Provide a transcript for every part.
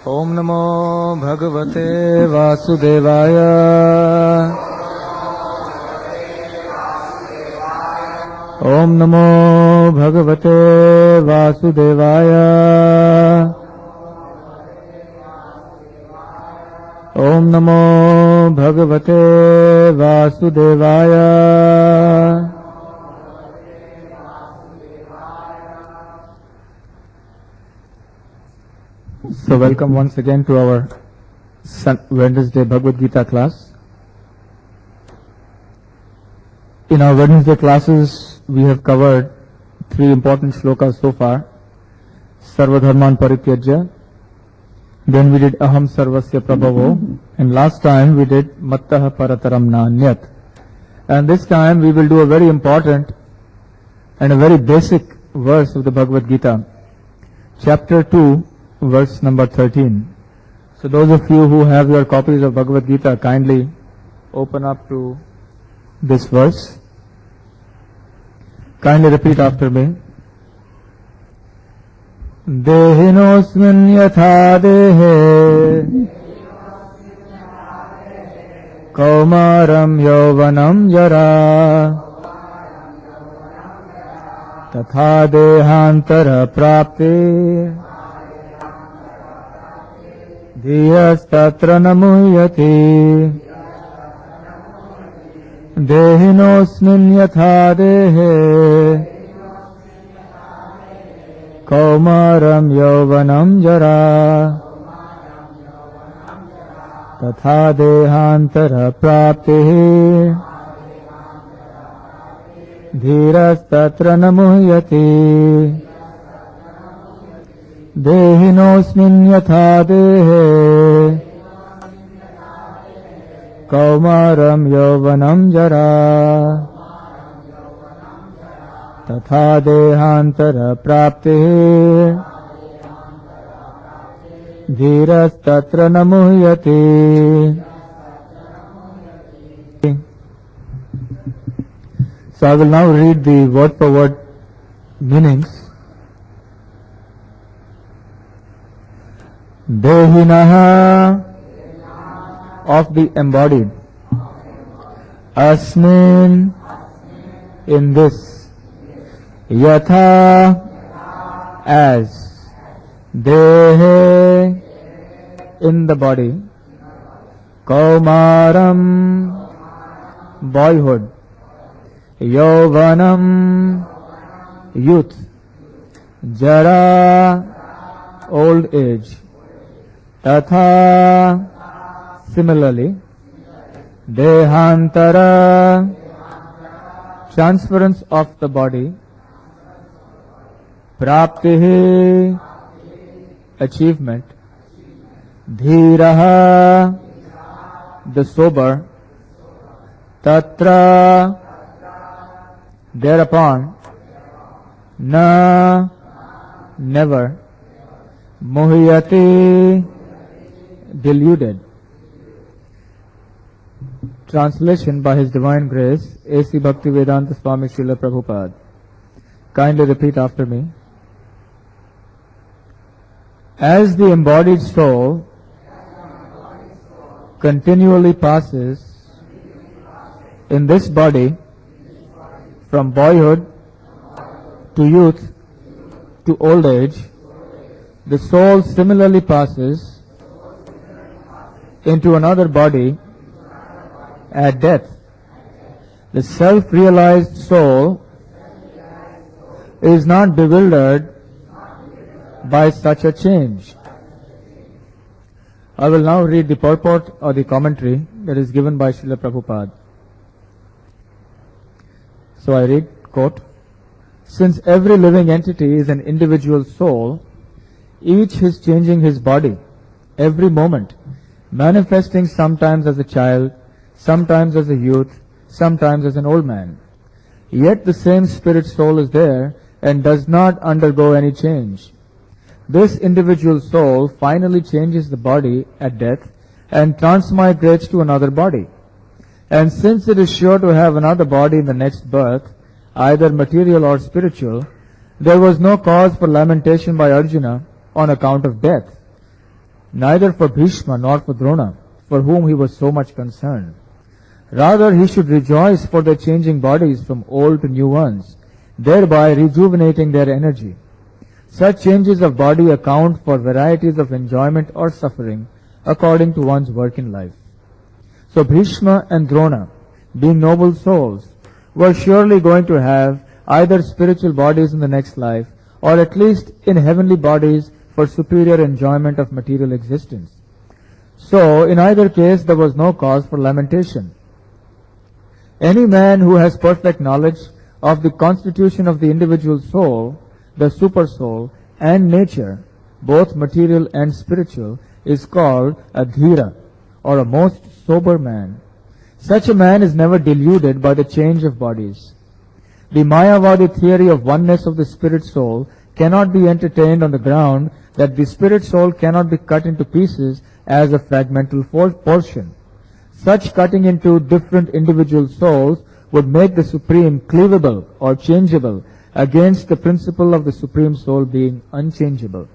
Om Namo Bhagavate Vasudevaya. Om Namo Bhagavate Vasudevaya. Om Namo Bhagavate Vasudevaya. So welcome once again to our Wednesday Bhagavad Gita class. In our Wednesday classes, we have covered three important shlokas so far. Sarvadharman Parityajya. Then we did Aham Sarvasya Prabhavo. And last time we did Mattaha Parataram Nanyat. And this time we will do a very important and a very basic verse of the Bhagavad Gita. Chapter 2. Verse number 13. So those of you who have your copies of Bhagavad Gita, kindly open up to this verse. Kindly repeat after me. Dehinosmin yatha dehe kaumaram yauvanam jara tatha dehantara prapti Dhiyastatra namuyati Dehinosmin yatha dehe Kaumaram yauvanam jara Tatha dehantara prapti Dhirastatra namuyati Dehinosmin yatha dehe Kaumaram yauvanam jara Tatha dehantara prapti Dhirastatra namuyati. So I will now read the word for word meanings. Dehinaha, of the embodied. Asmin, in this. Yatha, as. Dehe, in the body. Kaumaram, boyhood. Yauvanam, youth. Jara, old age. Tatha, similarly. Dehantara, transference of the body. Praptihi, achievement. Dhiraha, the sober. Tatra, thereupon. Na, never. Muhyati, deluded. Translation by His Divine Grace, A.C. Bhakti Vedanta Swami Srila Prabhupada. Kindly repeat after me. As the embodied soul continually passes in this body from boyhood to youth to old age, the soul similarly passes into another body at death. The self-realized soul is not bewildered by such a change. I will now read the purport or the commentary that is given by Srila Prabhupada. So I read, quote, since every living entity is an individual soul, each is changing his body every moment, manifesting sometimes as a child, sometimes as a youth, sometimes as an old man. Yet the same spirit soul is there and does not undergo any change. This individual soul finally changes the body at death and transmigrates to another body. And since it is sure to have another body in the next birth, either material or spiritual, there was no cause for lamentation by Arjuna on account of death. neither for Bhishma nor for Drona, for whom he was so much concerned. Rather, he should rejoice for their changing bodies from old to new ones, thereby rejuvenating their energy. Such changes of body account for varieties of enjoyment or suffering according to one's work in life. So Bhishma and Drona, being noble souls, were surely going to have either spiritual bodies in the next life or at least in heavenly bodies for superior enjoyment of material existence. So, in either case, there was no cause for lamentation. Any man who has perfect knowledge of the constitution of the individual soul, the super soul, and nature, both material and spiritual, is called a dhira, or a most sober man. Such a man is never deluded by the change of bodies. The Mayavadi theory of oneness of the spirit soul cannot be entertained on the ground that the spirit soul cannot be cut into pieces as a fragmental portion. Such cutting into different individual souls would make the Supreme cleavable or changeable against the principle of the Supreme Soul being unchangeable.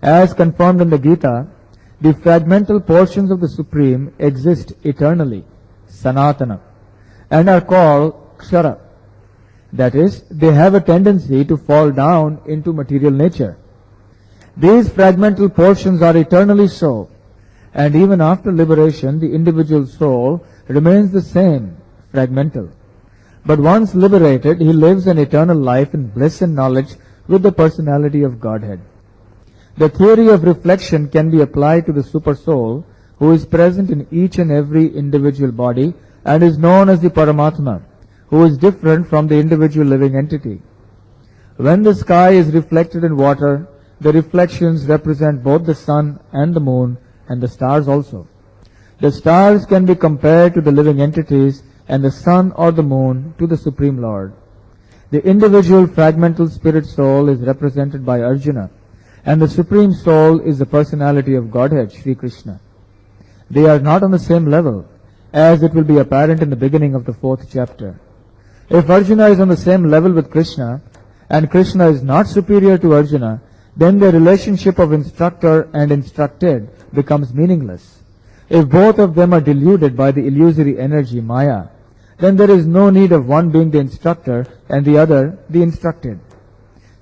As confirmed in the Gita, the fragmental portions of the Supreme exist eternally, sanatana, and are called kshara. That is, they have a tendency to fall down into material nature. These fragmental portions are eternally so, and even after liberation, the individual soul remains the same, fragmental. But once liberated, he lives an eternal life in bliss and knowledge with the personality of Godhead. The theory of reflection can be applied to the super soul, who is present in each and every individual body and is known as the Paramatma, who is different from the individual living entity. When the sky is reflected in water, the reflections represent both the sun and the moon and the stars also. The stars can be compared to the living entities and the sun or the moon to the Supreme Lord. The individual fragmental spirit soul is represented by Arjuna, and the Supreme Soul is the personality of Godhead, Sri Krishna. They are not on the same level, as it will be apparent in the beginning of the 4th chapter. If Arjuna is on the same level with Krishna, and Krishna is not superior to Arjuna, then the relationship of instructor and instructed becomes meaningless. If both of them are deluded by the illusory energy, Maya, then there is no need of one being the instructor and the other the instructed.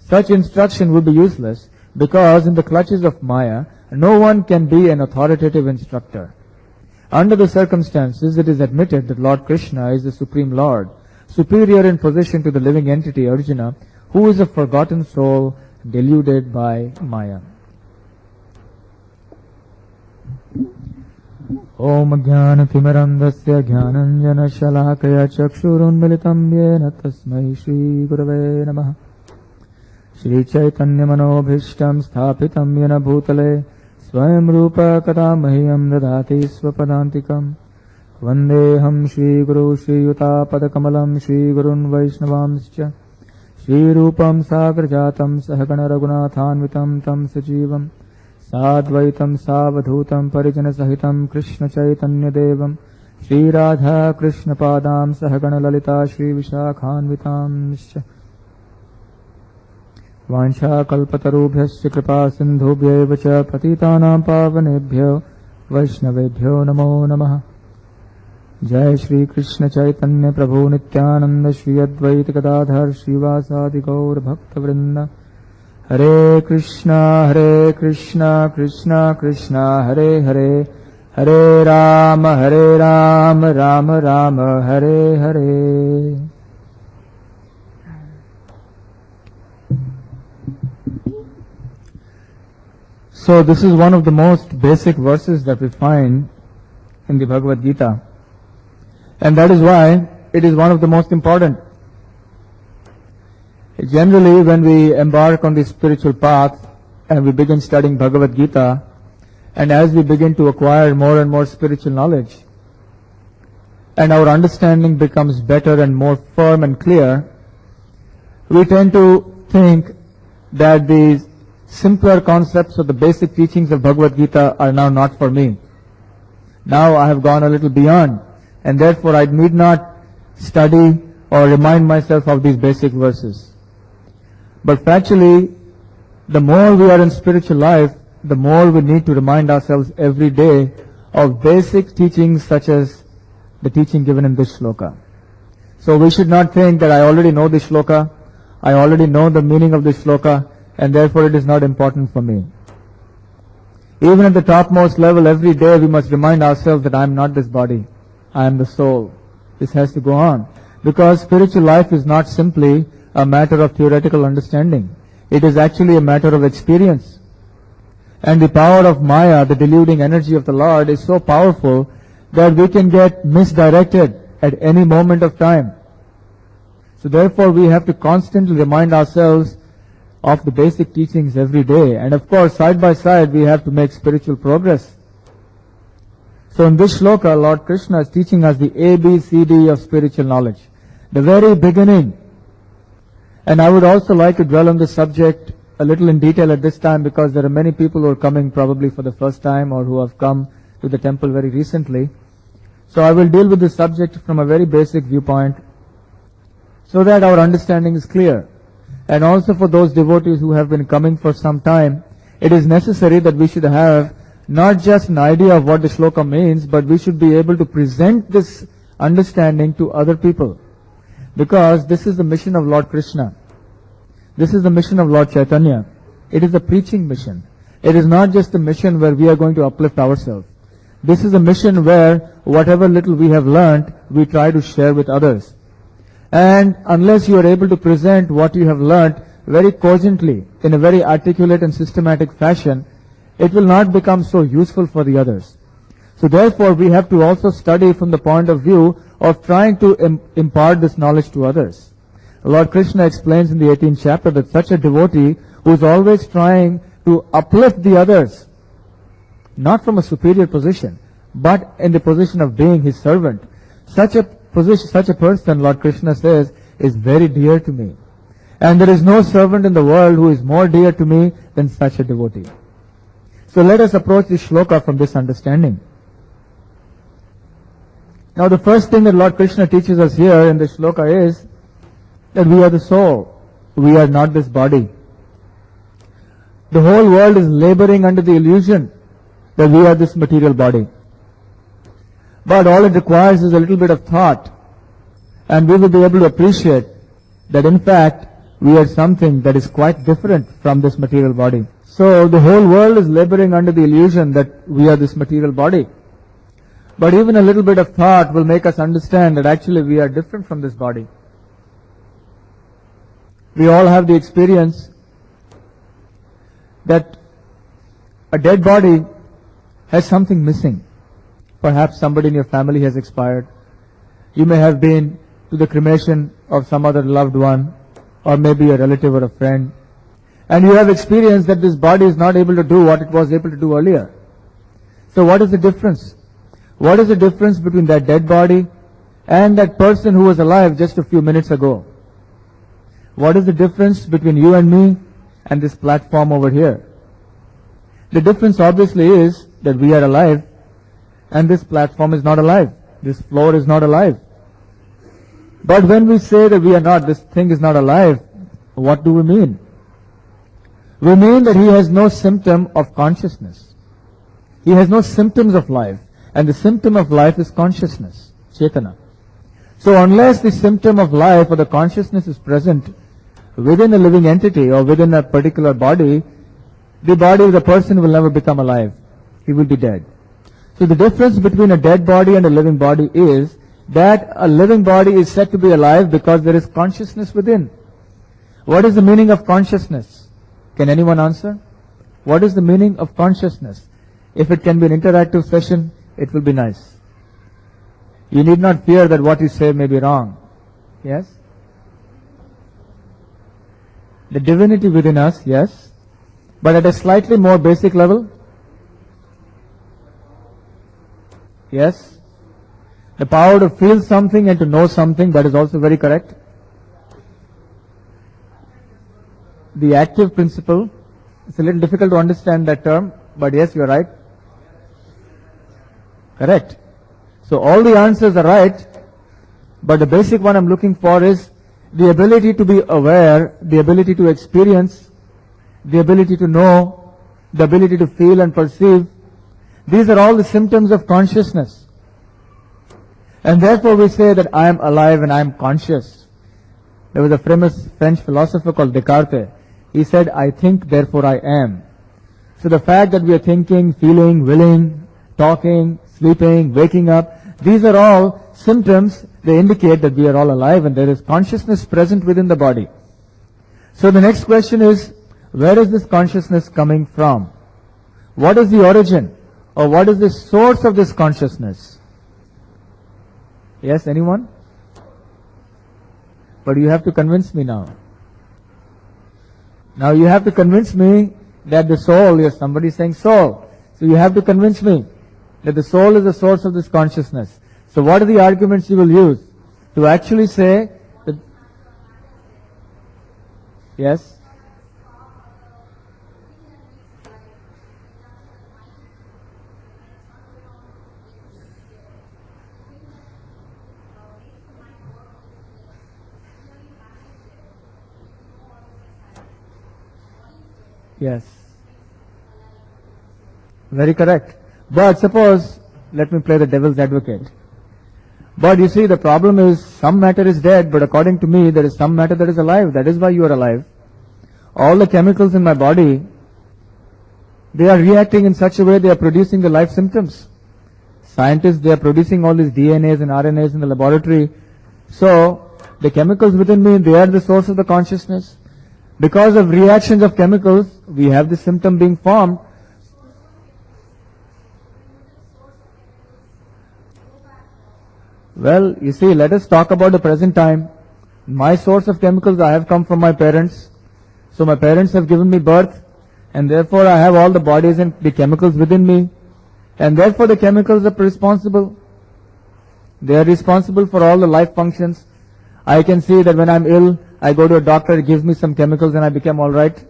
Such instruction would be useless because in the clutches of Maya, no one can be an authoritative instructor. Under the circumstances, it is admitted that Lord Krishna is the Supreme Lord, superior in position to the living entity Arjuna, who is a forgotten soul deluded by Maya. Om Jnana-timirandasya Jnananjana-shalakaya Chakshurunmilitam Yena Tasmai Shri Gurave Namaha. Shri Chaitanya-manobhishtam sthapitam Yena Bhutale Swayam Rupa Kadamahyam Dadati Swapadantikam Vandeham Shri Guru Shri Yuta Padakamalam Shri Gurun Vaishnavamscha Shri Rupam Sagrajatam Sahagana Raghunathanvitam Tam Sajivam Sadvaitam Savadhutam Parijana Sahitam Krishna Chaitanya Devam Shri Radha Krishna Padam Sahagana Lalita Shri Vishakhanvitam Vansha Kalpatarubhyasya Kripa Sindhubhya Cha Patitanam Pavanebhyo Vaishnavebhyo Namo Namaha. Jai Shri Krishna Chaitanya Prabhu Nityananda Shri Advaita Gadadhar Srivasadi Gaur Bhakta Vrinda. Hare Krishna Krishna Krishna Hare Hare, Hare Rama Rama Rama Hare Hare. So this is one of the most basic verses that we find in the Bhagavad Gita. And that is why it is one of the most important. Generally, when we embark on the spiritual path and we begin studying Bhagavad Gita, and as we begin to acquire more and more spiritual knowledge, and our understanding becomes better and more firm and clear, we tend to think that these simpler concepts or the basic teachings of Bhagavad Gita are now not for me. Now I have gone a little beyond, and therefore I need not study or remind myself of these basic verses. But factually, the more we are in spiritual life, the more we need to remind ourselves every day of basic teachings such as the teaching given in this shloka. So we should not think that I already know this shloka, I already know the meaning of this shloka, and therefore it is not important for me. Even at the topmost level, every day we must remind ourselves that I am not this body, I am the soul. This has to go on. Because spiritual life is not simply a matter of theoretical understanding. It is actually a matter of experience. And the power of Maya, the deluding energy of the Lord, is so powerful that we can get misdirected at any moment of time. So therefore we have to constantly remind ourselves of the basic teachings every day. And of course, side by side, we have to make spiritual progress. So in this shloka, Lord Krishna is teaching us the ABCD of spiritual knowledge, the very beginning. And I would also like to dwell on this subject a little in detail at this time, because there are many people who are coming probably for the first time or who have come to the temple very recently. So I will deal with this subject from a very basic viewpoint so that our understanding is clear. And also for those devotees who have been coming for some time, it is necessary that we should have not just an idea of what the shloka means, but we should be able to present this understanding to other people. Because this is the mission of Lord Krishna. This is the mission of Lord Chaitanya. It is a preaching mission. It is not just a mission where we are going to uplift ourselves. This is a mission where whatever little we have learned, we try to share with others. And unless you are able to present what you have learned very cogently, in a very articulate and systematic fashion, it will not become so useful for the others. So therefore, we have to also study from the point of view of trying to impart this knowledge to others. Lord Krishna explains in the 18th chapter that such a devotee who is always trying to uplift the others, not from a superior position, but in the position of being his servant, such a person, Lord Krishna says, is very dear to me. And there is no servant in the world who is more dear to me than such a devotee. So let us approach this shloka from this understanding. Now the first thing that Lord Krishna teaches us here in this shloka is that we are the soul. We are not this body. The whole world is laboring under the illusion that we are this material body. But all it requires is a little bit of thought, and we will be able to appreciate that in fact we are something that is quite different from this material body. So the whole world is laboring under the illusion that we are this material body. But even a little bit of thought will make us understand that actually we are different from this body. We all have the experience that a dead body has something missing. Perhaps somebody in your family has expired. You may have been to the cremation of some other loved one, or maybe a relative or a friend. And you have experienced that this body is not able to do what it was able to do earlier. So what is the difference? What is the difference between that dead body and that person who was alive just a few minutes ago? What is the difference between you and me and this platform over here? The difference obviously is that we are alive and this platform is not alive. This floor is not alive. But when we say that we are not, this thing is not alive, what do we mean? We mean that he has no symptom of consciousness. He has no symptoms of life. And the symptom of life is consciousness, Chetana. So unless the symptom of life or the consciousness is present within a living entity or within a particular body, the body of the person will never become alive. He will be dead. So the difference between a dead body and a living body is that a living body is said to be alive because there is consciousness within. What is the meaning of consciousness? Can anyone answer? What is the meaning of consciousness? If it can be an interactive session, it will be nice. You need not fear that what you say may be wrong. Yes? The divinity within us, yes. But at a slightly more basic level? Yes. The power to feel something and to know something, that is also very correct. The active principle, it's a little difficult to understand that term, but yes, you are right. Correct. So all the answers are right, but the basic one I'm looking for is the ability to be aware, the ability to experience, the ability to know, the ability to feel and perceive, these are all the symptoms of consciousness. And therefore we say that I am alive and I am conscious. There was a famous French philosopher called Descartes. He said, I think, therefore I am. So the fact that we are thinking, feeling, willing, talking, sleeping, waking up, these are all symptoms. They indicate that we are all alive and there is consciousness present within the body. So the next question is, where is this consciousness coming from? What is the origin? Or what is the source of this consciousness? Yes, anyone? But you have to convince me now. Now you have to convince me that the soul, yes, somebody is saying soul. So you have to convince me that the soul is the source of this consciousness. So what are the arguments you will use to actually say that? Yes? Yes. Very correct. But suppose, let me play the devil's advocate. But you see, the problem is some matter is dead, but according to me, there is some matter that is alive. That is why you are alive. All the chemicals in my body, they are reacting in such a way they are producing the life symptoms. Scientists, they are producing all these DNAs and RNAs in the laboratory. So, the chemicals within me, they are the source of the consciousness. Because of reactions of chemicals, we have the symptom being formed. Well, you see, let us talk about the present time. My source of chemicals, I have come from my parents. So my parents have given me birth, and therefore I have all the bodies and the chemicals within me. And therefore the chemicals are responsible. They are responsible for all the life functions. I can see that when I'm ill, I go to a doctor, he gives me some chemicals and I become alright.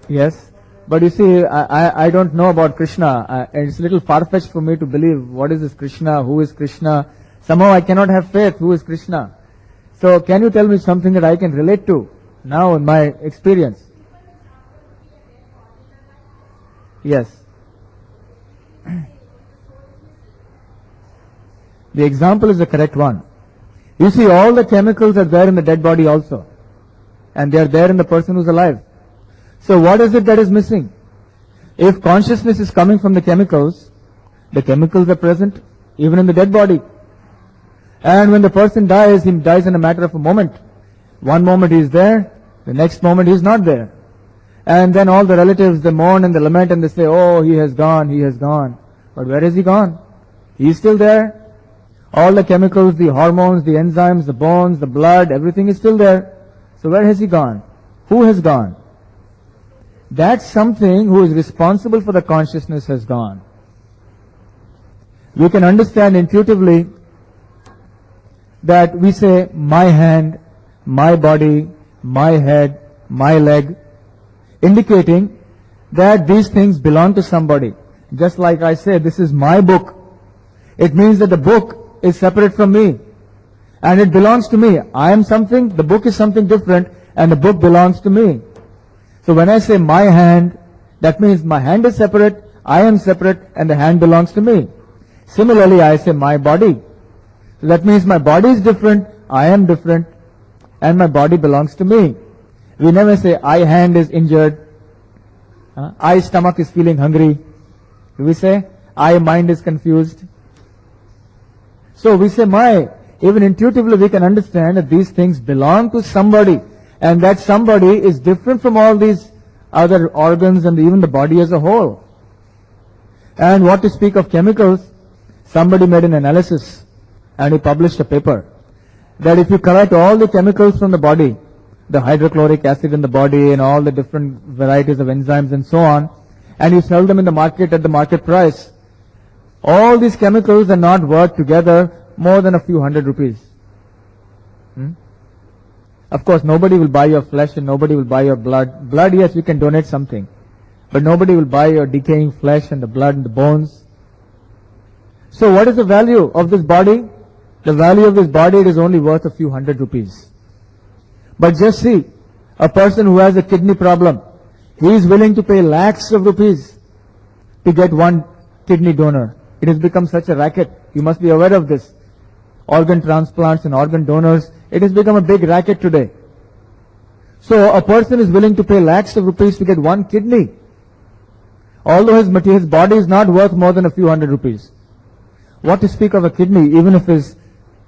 Yes, but you see, I don't know about Krishna. It's a little far-fetched for me to believe what is this Krishna, who is Krishna. Somehow I cannot have faith, who is Krishna. So can you tell me something that I can relate to now in my experience? Yes. The example is the correct one. You see, all the chemicals are there in the dead body also. And they are there in the person who's alive. So what is it that is missing? If consciousness is coming from the chemicals are present even in the dead body. And when the person dies, he dies in a matter of a moment. One moment he is there, the next moment he is not there. And then all the relatives, they mourn and they lament and they say, oh, he has gone, he has gone. But where has he gone? He is still there. All the chemicals, the hormones, the enzymes, the bones, the blood, everything is still there. So where has he gone? Who has gone? That something who is responsible for the consciousness has gone. We can understand intuitively that we say, my hand, my body, my head, my leg, indicating that these things belong to somebody. Just like I say, this is my book. It means that the book is separate from me. And it belongs to me. I am something, the book is something different, and the book belongs to me. So when I say my hand, that means my hand is separate, I am separate, and the hand belongs to me. Similarly, I say my body. So that means my body is different, I am different, and my body belongs to me. We never say I hand is injured, I stomach is feeling hungry. Do we say I mind is confused? So we say my. Even intuitively we can understand that these things belong to somebody, and that somebody is different from all these other organs and even the body as a whole. And what to speak of chemicals, somebody made an analysis and he published a paper that if you collect all the chemicals from the body, the hydrochloric acid in the body and all the different varieties of enzymes and so on, and you sell them in the market at the market price, all these chemicals are not worth together more than a few hundred rupees. Of course, nobody will buy your flesh and nobody will buy your blood. Blood, yes, you can donate something. but nobody will buy your decaying flesh and the blood and the bones. So what is the value of this body? The value of this body, it is only worth a few hundred rupees. But just see, a person who has a kidney problem, he is willing to pay lakhs of rupees to get one kidney donor. It has become such a racket. You must be aware of this. Organ transplants and organ donors, it has become a big racket today. So a person is willing to pay lakhs of rupees to get one kidney. Although his body is not worth more than a few hundred rupees. What to speak of a kidney, even if his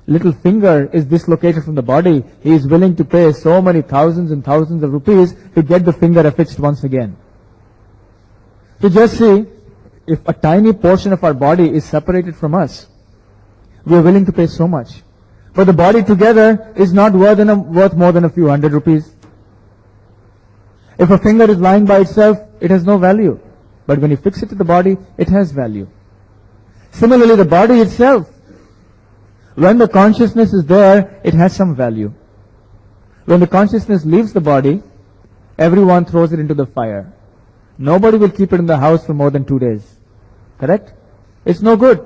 little finger is dislocated from the body, he is willing to pay so many thousands and thousands of rupees to get the finger affixed once again. So just see, if a tiny portion of our body is separated from us, we are willing to pay so much. But the body together is not worth more than a few hundred rupees. If a finger is lying by itself, it has no value. But when you fix it to the body, it has value. Similarly, the body itself, when the consciousness is there, it has some value. When the consciousness leaves the body, everyone throws it into the fire. Nobody will keep it in the house for more than 2 days. Correct? It's no good.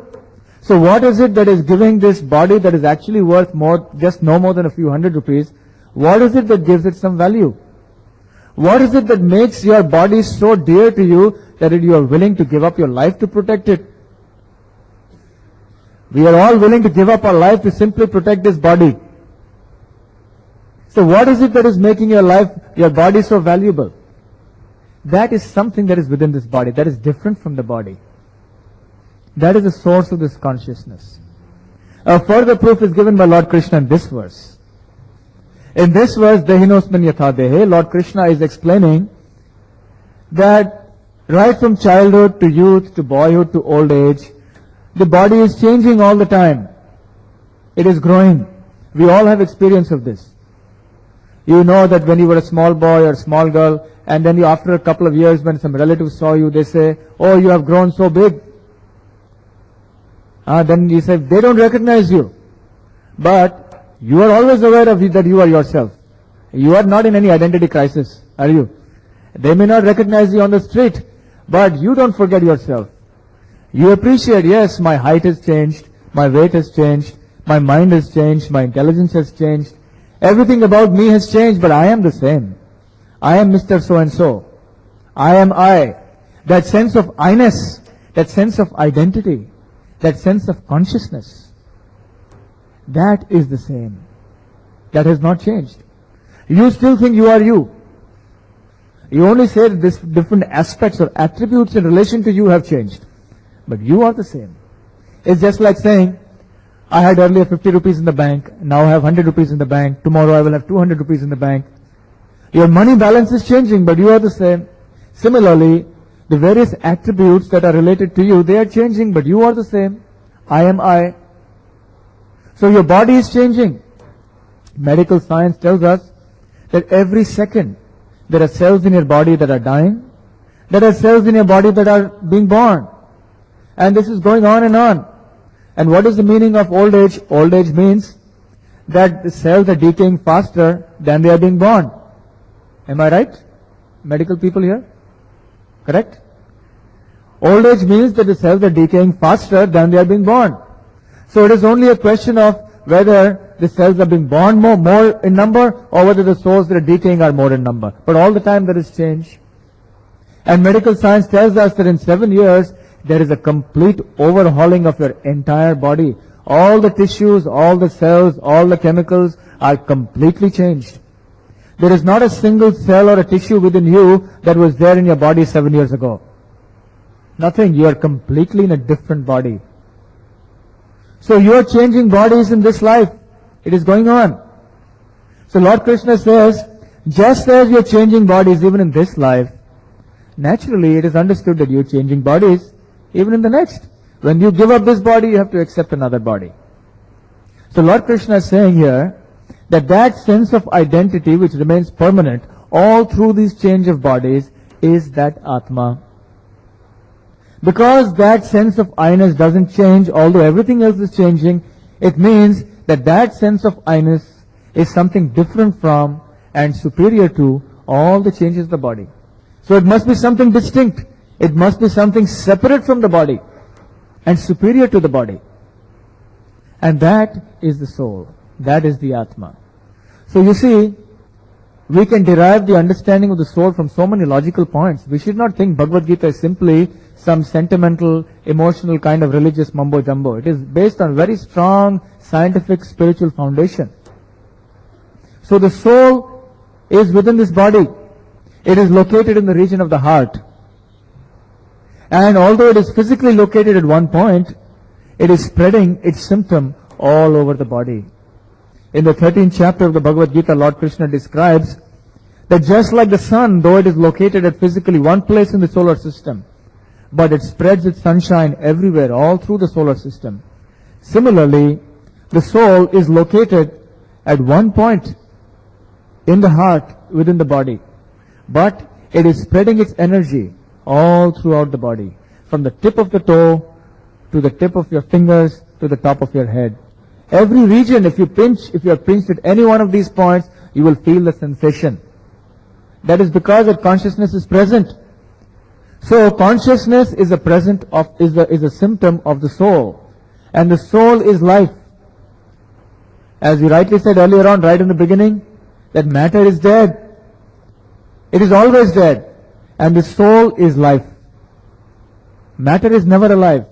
So what is it that is giving this body that is actually worth just no more than a few hundred rupees? What is it that gives it some value? What is it that makes your body so dear to you that you are willing to give up your life to protect it? We are all willing to give up our life to simply protect this body. So what is it that is making your body so valuable? That is something that is within this body, that is different from the body. That is the source of this consciousness. A further proof is given by Lord Krishna in this verse. In this verse, Dehinosman Yatha Dehe, Lord Krishna is explaining that right from childhood to youth to boyhood to old age, the body is changing all the time. It is growing. We all have experience of this. You know that when you were a small boy or small girl, and then after a couple of years when some relatives saw you, they say, "Oh, you have grown so big." Then you say, they don't recognize you. But you are always aware of that you are yourself. You are not in any identity crisis, are you? They may not recognize you on the street, but you don't forget yourself. You appreciate, yes, my height has changed, my weight has changed, my mind has changed, my intelligence has changed. Everything about me has changed, but I am the same. I am Mr. So-and-so. I am I. That sense of I-ness, that sense of identity, that sense of consciousness, that is the same. That has not changed. You still think you are you. You only say that these different aspects or attributes in relation to you have changed. But you are the same. It's just like saying, I had earlier 50 rupees in the bank, now I have 100 rupees in the bank, tomorrow I will have 200 rupees in the bank. Your money balance is changing, but you are the same. Similarly, the various attributes that are related to you, they are changing, but you are the same. I am I. So your body is changing. Medical science tells us that every second there are cells in your body that are dying. There are cells in your body that are being born. And this is going on and on. And what is the meaning of old age? Old age means that the cells are decaying faster than they are being born. Am I right? Medical people here? Correct? Old age means that the cells are decaying faster than they are being born. So it is only a question of whether the cells are being born more in number or whether the souls that are decaying are more in number. But all the time there is change. And medical science tells us that in 7 years there is a complete overhauling of your entire body. All the tissues, all the cells, all the chemicals are completely changed. There is not a single cell or a tissue within you that was there in your body 7 years ago. Nothing. You are completely in a different body. So you are changing bodies in this life. It is going on. So Lord Krishna says, just as you are changing bodies even in this life, naturally it is understood that you are changing bodies even in the next. When you give up this body, you have to accept another body. So Lord Krishna is saying here that that sense of identity which remains permanent all through these change of bodies is that Atma. Because that sense of I-ness doesn't change, although everything else is changing, it means that that sense of I-ness is something different from and superior to all the changes of the body. So it must be something distinct. It must be something separate from the body and superior to the body. And that is the soul. That is the Atma. So you see, we can derive the understanding of the soul from so many logical points. We should not think Bhagavad Gita is simply some sentimental, emotional kind of religious mumbo-jumbo. It is based on very strong scientific, spiritual foundation. So the soul is within this body. It is located in the region of the heart. And although it is physically located at one point, it is spreading its symptom all over the body. In the 13th chapter of the Bhagavad Gita, Lord Krishna describes that just like the sun, though it is located at physically one place in the solar system, but it spreads its sunshine everywhere, all through the solar system. Similarly, the soul is located at one point in the heart within the body, but it is spreading its energy all throughout the body, from the tip of the toe to the tip of your fingers to the top of your head. Every region, if you are pinched at any one of these points, you will feel the sensation. That is because that consciousness is present. So consciousness is a symptom of the soul, and the soul is life. As we rightly said earlier on, right in the beginning, that matter is dead. It is always dead. And the soul is life. Matter is never alive.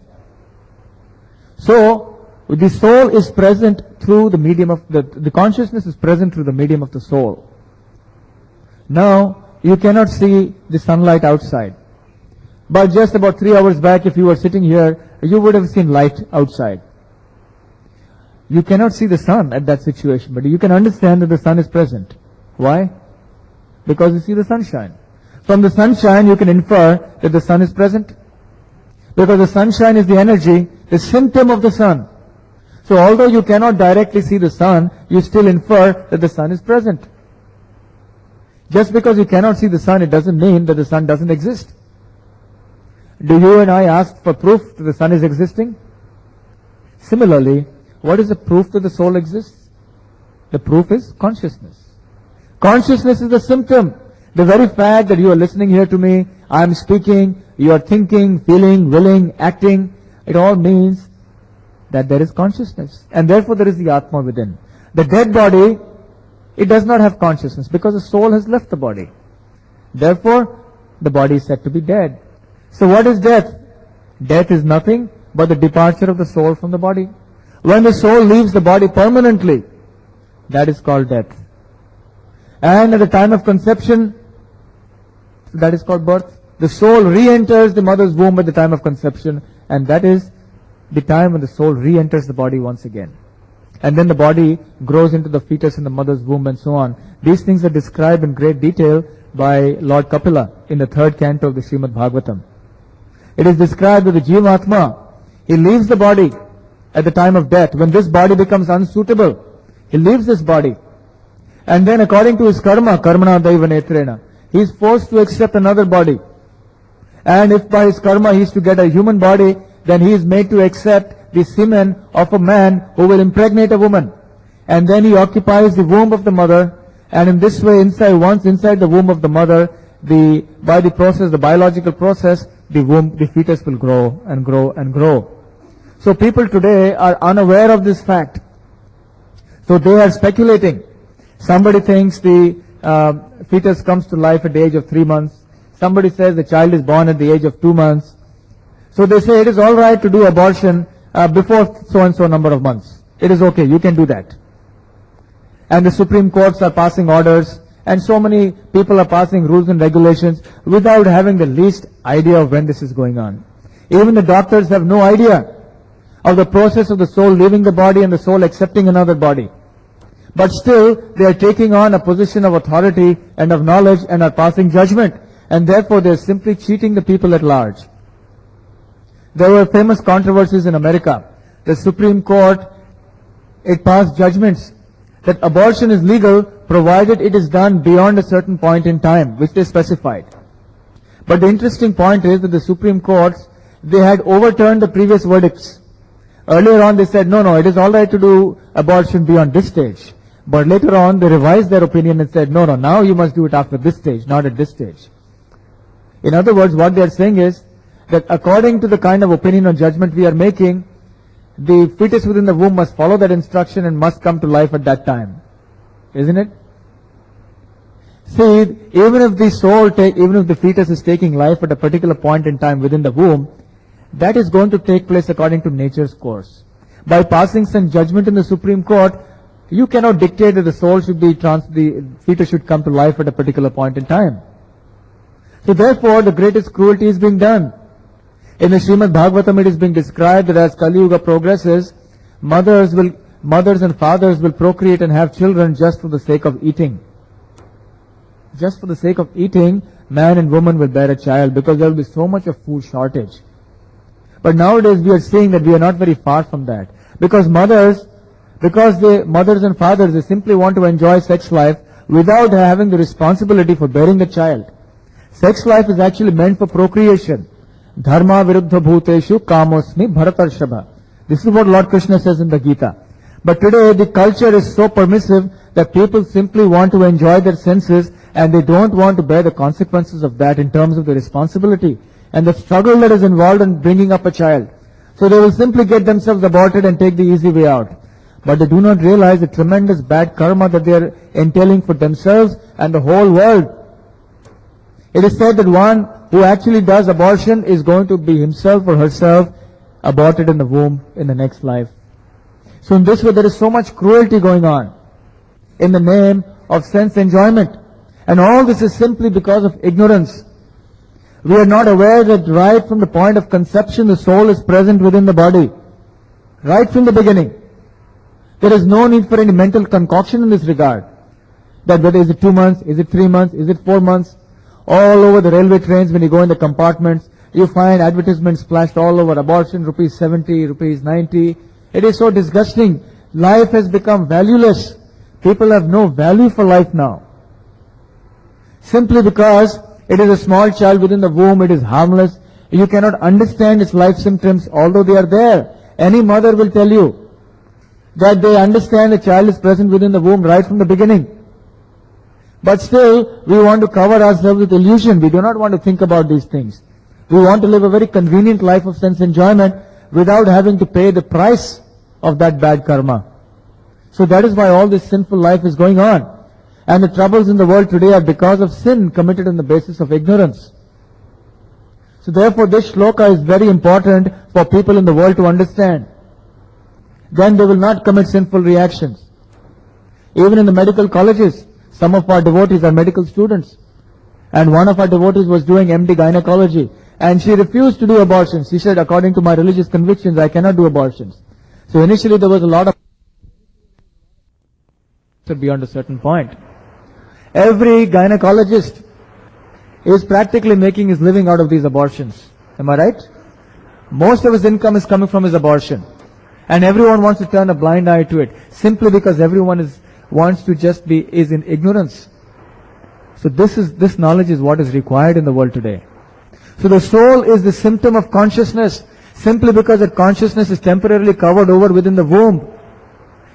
So, the soul is present through the medium of, the consciousness is present through the medium of the soul. Now, you cannot see the sunlight outside. But just about 3 hours back, if you were sitting here, you would have seen light outside. You cannot see the sun at that situation, but you can understand that the sun is present. Why? Because you see the sunshine. From the sunshine, you can infer that the sun is present. Because the sunshine is the energy, the symptom of the sun. So although you cannot directly see the sun, you still infer that the sun is present. Just because you cannot see the sun, it doesn't mean that the sun doesn't exist. Do you and I ask for proof that the sun is existing? Similarly, what is the proof that the soul exists? The proof is consciousness. Consciousness is the symptom. The very fact that you are listening here to me, I am speaking, you are thinking, feeling, willing, acting, it all means that there is consciousness. And therefore there is the Atma within. The dead body, it does not have consciousness because the soul has left the body. Therefore, the body is said to be dead. So what is death? Death is nothing but the departure of the soul from the body. When the soul leaves the body permanently, that is called death. And at the time of conception, that is called birth. The soul re-enters the mother's womb at the time of conception, and that is the time when the soul re-enters the body once again. And then the body grows into the fetus in the mother's womb and so on. These things are described in great detail by Lord Kapila in the 3rd canto of the Srimad Bhagavatam. It is described that the Jivatma, he leaves the body at the time of death. When this body becomes unsuitable, he leaves this body. And then according to his karma, karmana daiva netrena, he is forced to accept another body. And if by his karma he is to get a human body, then he is made to accept the semen of a man who will impregnate a woman. And then he occupies the womb of the mother, and in this way, once inside the womb of the mother, by the process, the biological process, the fetus will grow and grow and grow. So people today are unaware of this fact. So they are speculating. Somebody thinks the fetus comes to life at the age of 3 months. Somebody says the child is born at the age of 2 months. So they say it is all right to do abortion before so and so number of months. It is okay, you can do that. And the Supreme Courts are passing orders, and so many people are passing rules and regulations without having the least idea of when this is going on. Even the doctors have no idea of the process of the soul leaving the body and the soul accepting another body. But still, they are taking on a position of authority and of knowledge and are passing judgment. And therefore, they are simply cheating the people at large. There were famous controversies in America. The Supreme Court, it passed judgments that abortion is legal provided it is done beyond a certain point in time, which they specified. But the interesting point is that the Supreme Courts, they had overturned the previous verdicts. Earlier on they said, no, it is all right to do abortion beyond this stage. But later on they revised their opinion and said, no, now you must do it after this stage, not at this stage. In other words, what they are saying is that according to the kind of opinion or judgment we are making, the fetus within the womb must follow that instruction and must come to life at that time. Isn't it? See, even if the fetus is taking life at a particular point in time within the womb, that is going to take place according to nature's course. By passing some judgment in the Supreme Court, you cannot dictate that the fetus should come to life at a particular point in time. So therefore, the greatest cruelty is being done. In the Srimad Bhagavatam, it is being described that as Kali Yuga progresses, mothers and fathers will procreate and have children just for the sake of eating. Just for the sake of eating, man and woman will bear a child because there will be so much of food shortage. But nowadays we are seeing that we are not very far from that. Because mothers and fathers, they simply want to enjoy sex life without having the responsibility for bearing the child. Sex life is actually meant for procreation. Dharma viruddha bhuteshu kamosmi bharatarshava. This is what Lord Krishna says in the Gita. But today the culture is so permissive that people simply want to enjoy their senses and they don't want to bear the consequences of that in terms of the responsibility and the struggle that is involved in bringing up a child. So they will simply get themselves aborted and take the easy way out. But they do not realize the tremendous bad karma that they are entailing for themselves and the whole world. It is said that one who actually does abortion is going to be himself or herself aborted in the womb in the next life. So in this way there is so much cruelty going on in the name of sense enjoyment. And all this is simply because of ignorance. We are not aware that right from the point of conception the soul is present within the body. Right from the beginning. There is no need for any mental concoction in this regard. That whether is it 2 months, is it 3 months, is it 4 months? All over the railway trains when you go in the compartments, you find advertisements splashed all over. Abortion, rupees 70, rupees 90. It is so disgusting. Life has become valueless. People have no value for life now. Simply because it is a small child within the womb, it is harmless. You cannot understand its life symptoms, although they are there. Any mother will tell you that they understand the child is present within the womb right from the beginning. But still, we want to cover ourselves with illusion. We do not want to think about these things. We want to live a very convenient life of sense enjoyment without having to pay the price of that bad karma. So that is why all this sinful life is going on. And the troubles in the world today are because of sin committed on the basis of ignorance. So therefore this shloka is very important for people in the world to understand. Then they will not commit sinful reactions. Even in the medical colleges, some of our devotees are medical students. And one of our devotees was doing MD gynecology. And she refused to do abortions. She said, according to my religious convictions, I cannot do abortions. So initially there was a lot of beyond a certain point. Every gynecologist is practically making his living out of these abortions. Am I right? Most of his income is coming from his abortion. And everyone wants to turn a blind eye to it. Simply because everyone wants to is in ignorance. So this knowledge is what is required in the world today. So the soul is the symptom of consciousness. Simply because that consciousness is temporarily covered over within the womb,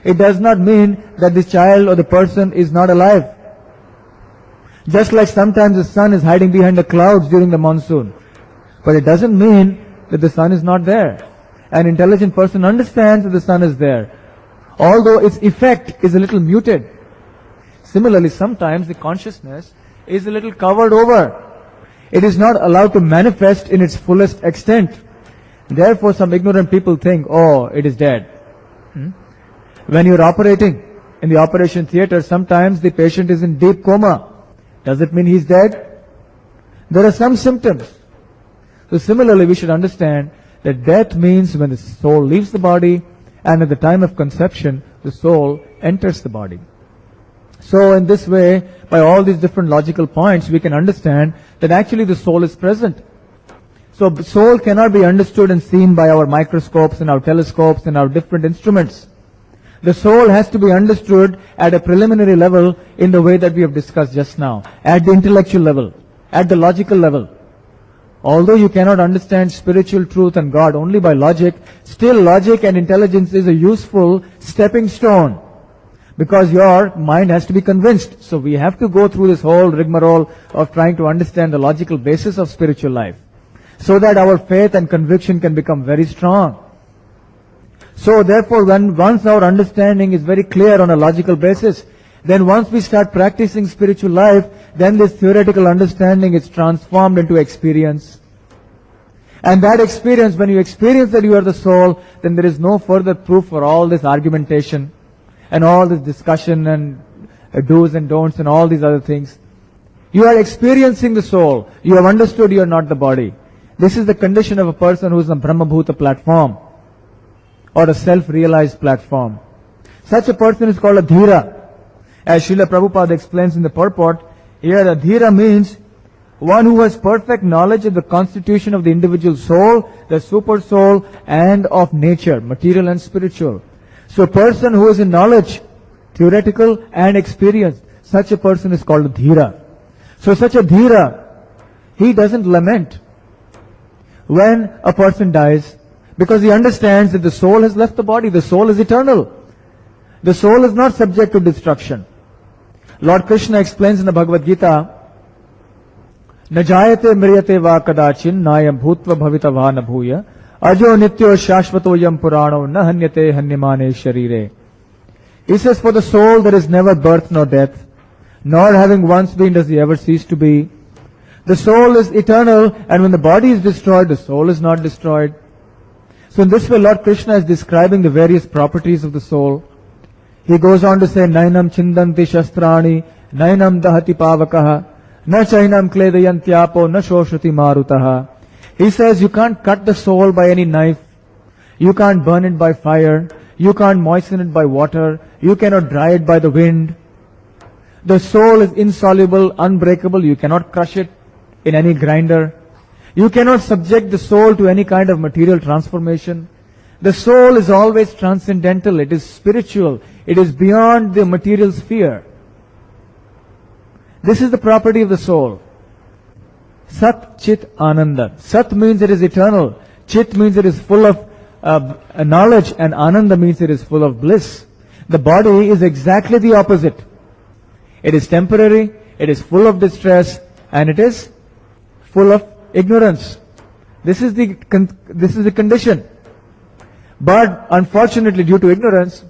it does not mean that the child or the person is not alive. Just like sometimes the sun is hiding behind the clouds during the monsoon. But it doesn't mean that the sun is not there. An intelligent person understands that the sun is there, although its effect is a little muted. Similarly, sometimes the consciousness is a little covered over. It is not allowed to manifest in its fullest extent. Therefore, some ignorant people think, oh, it is dead. When you're operating in the operation theater, sometimes the patient is in deep coma. Does it mean he's dead? There are some symptoms. So similarly, we should understand that death means when the soul leaves the body, and at the time of conception, the soul enters the body. So in this way, by all these different logical points, we can understand that actually the soul is present. So the soul cannot be understood and seen by our microscopes and our telescopes and our different instruments. The soul has to be understood at a preliminary level in the way that we have discussed just now, at the intellectual level, at the logical level. Although you cannot understand spiritual truth and God only by logic, still logic and intelligence is a useful stepping stone. Because your mind has to be convinced. So we have to go through this whole rigmarole of trying to understand the logical basis of spiritual life, so that our faith and conviction can become very strong. So therefore, once our understanding is very clear on a logical basis, then once we start practicing spiritual life, then this theoretical understanding is transformed into experience. And that experience, when you experience that you are the soul, then there is no further proof for all this argumentation and all this discussion and do's and don'ts and all these other things. You are experiencing the soul. You have understood you are not the body. This is the condition of a person who is on Brahma-bhuta platform or a self-realized platform. Such a person is called a dhira. As Srila Prabhupada explains in the purport, here a dhira means one who has perfect knowledge of the constitution of the individual soul, the super soul, and of nature, material and spiritual. So a person who is in knowledge, theoretical and experienced, such a person is called a dhira. So such a dhira, he doesn't lament when a person dies, because he understands that the soul has left the body. The soul is eternal. The soul is not subject to destruction. Lord Krishna explains in the Bhagavad Gita, न जायते म्रियते वा कदाचिन नायं भूत्वा भविता वा न भूय अजो नित्यो शाश्वतो यम पुराणो न हन्यते हन्यमाने शरीरे. He says, for the soul there is never birth nor death, nor having once been does he ever cease to be. The soul is eternal, and when the body is destroyed, the soul is not destroyed. So in this way, Lord Krishna is describing the various properties of the soul. He goes on to say, Nainam chindanti shastrani, Nainam dahati pavakaha, Na chainam kledayantyapo, na shoshati marutaha. He says, you can't cut the soul by any knife. You can't burn it by fire. You can't moisten it by water. You cannot dry it by the wind. The soul is insoluble, unbreakable. You cannot crush it in any grinder. You cannot subject the soul to any kind of material transformation. The soul is always transcendental. It is spiritual. It is beyond the material sphere. This is the property of the soul. Sat, Chit, Ananda. Sat means it is eternal. Chit means it is full of knowledge, and Ananda means it is full of bliss. The body is exactly the opposite. It is temporary, it is full of distress, and it is full of ignorance. This is the condition. But unfortunately, due to ignorance,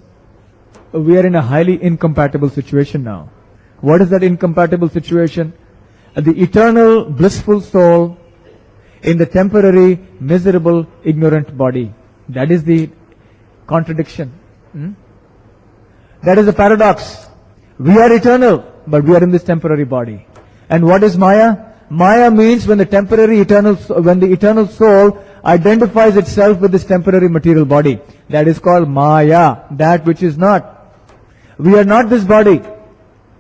we are in a highly incompatible situation now. What is that incompatible situation? The eternal, blissful soul in the temporary, miserable, ignorant body. That is the contradiction. That is the paradox. We are eternal, but we are in this temporary body. And what is Maya? Maya means when the eternal soul identifies itself with this temporary material body. That is called Maya, that which is not. We are not this body,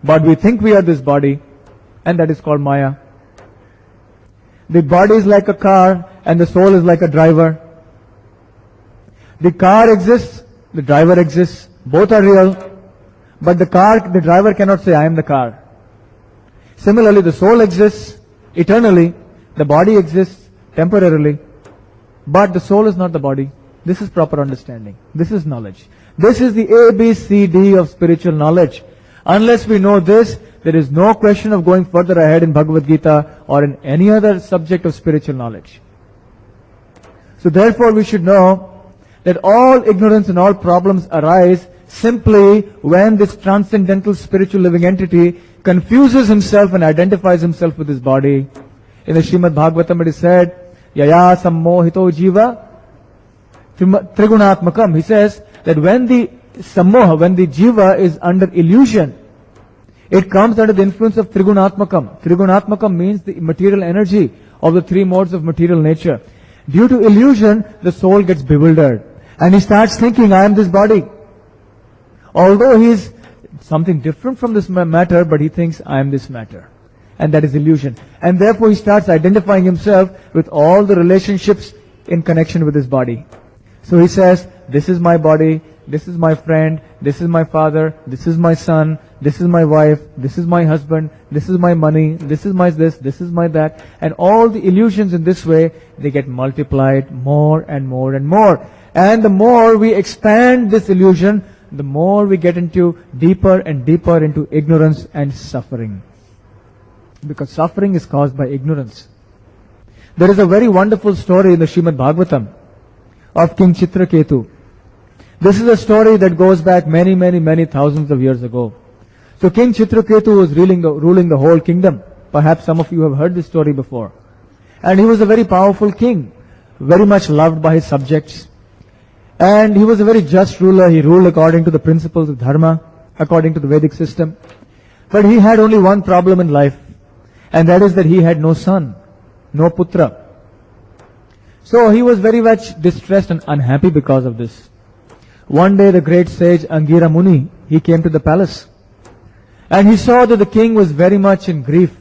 but we think we are this body, and that is called Maya. The body is like a car, and the soul is like a driver. The car exists, the driver exists, both are real, but the driver cannot say, I am the car. Similarly, the soul exists eternally, the body exists temporarily, but the soul is not the body. This is proper understanding. This is knowledge. This is the ABCD of spiritual knowledge. Unless we know this, there is no question of going further ahead in Bhagavad Gita or in any other subject of spiritual knowledge. So therefore we should know that all ignorance and all problems arise simply when this transcendental spiritual living entity confuses himself and identifies himself with his body. In the Srimad Bhagavatam it is said, Yaya sammohito jiva trigunatmakam. He says that when the sammoha, when the jiva is under illusion, it comes under the influence of trigunatmakam. Trigunatmakam means the material energy of the three modes of material nature. Due to illusion, the soul gets bewildered. And he starts thinking, I am this body. Although he is something different from this matter, but he thinks, I am this matter. And that is illusion. And therefore he starts identifying himself with all the relationships in connection with his body. So he says, this is my body, this is my friend, this is my father, this is my son, this is my wife, this is my husband, this is my money, this is my this is my that. And all the illusions in this way, they get multiplied more and more and more. And the more we expand this illusion, the more we get into deeper and deeper into ignorance and suffering. Because suffering is caused by ignorance. There is a very wonderful story in the Srimad Bhagavatam of King Chitraketu. This is a story that goes back many thousands of years ago. So King Chitraketu was ruling the whole kingdom. Perhaps some of you have heard this story before. And he was a very powerful king, very much loved by his subjects. And he was a very just ruler. He ruled according to the principles of dharma, according to the Vedic system. But he had only one problem in life, and that is that he had no son, no putra. So he was very much distressed and unhappy because of this. One day the great sage Angira Muni, he came to the palace. And he saw that the king was very much in grief.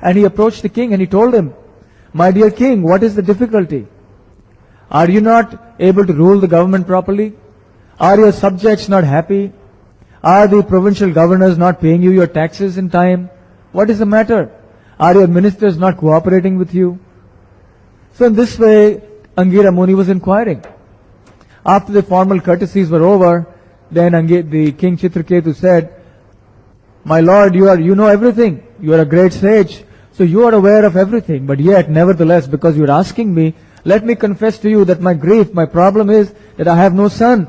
And he approached the king and he told him, "My dear king, what is the difficulty? Are you not able to rule the government properly? Are your subjects not happy? Are the provincial governors not paying you your taxes in time? What is the matter? Are your ministers not cooperating with you?" So in this way, Angira Muni was inquiring. After the formal courtesies were over, then the King Chitraketu said, "My lord, you know everything. You are a great sage. So you are aware of everything. But yet, nevertheless, because you are asking me, let me confess to you that my grief, my problem is that I have no son.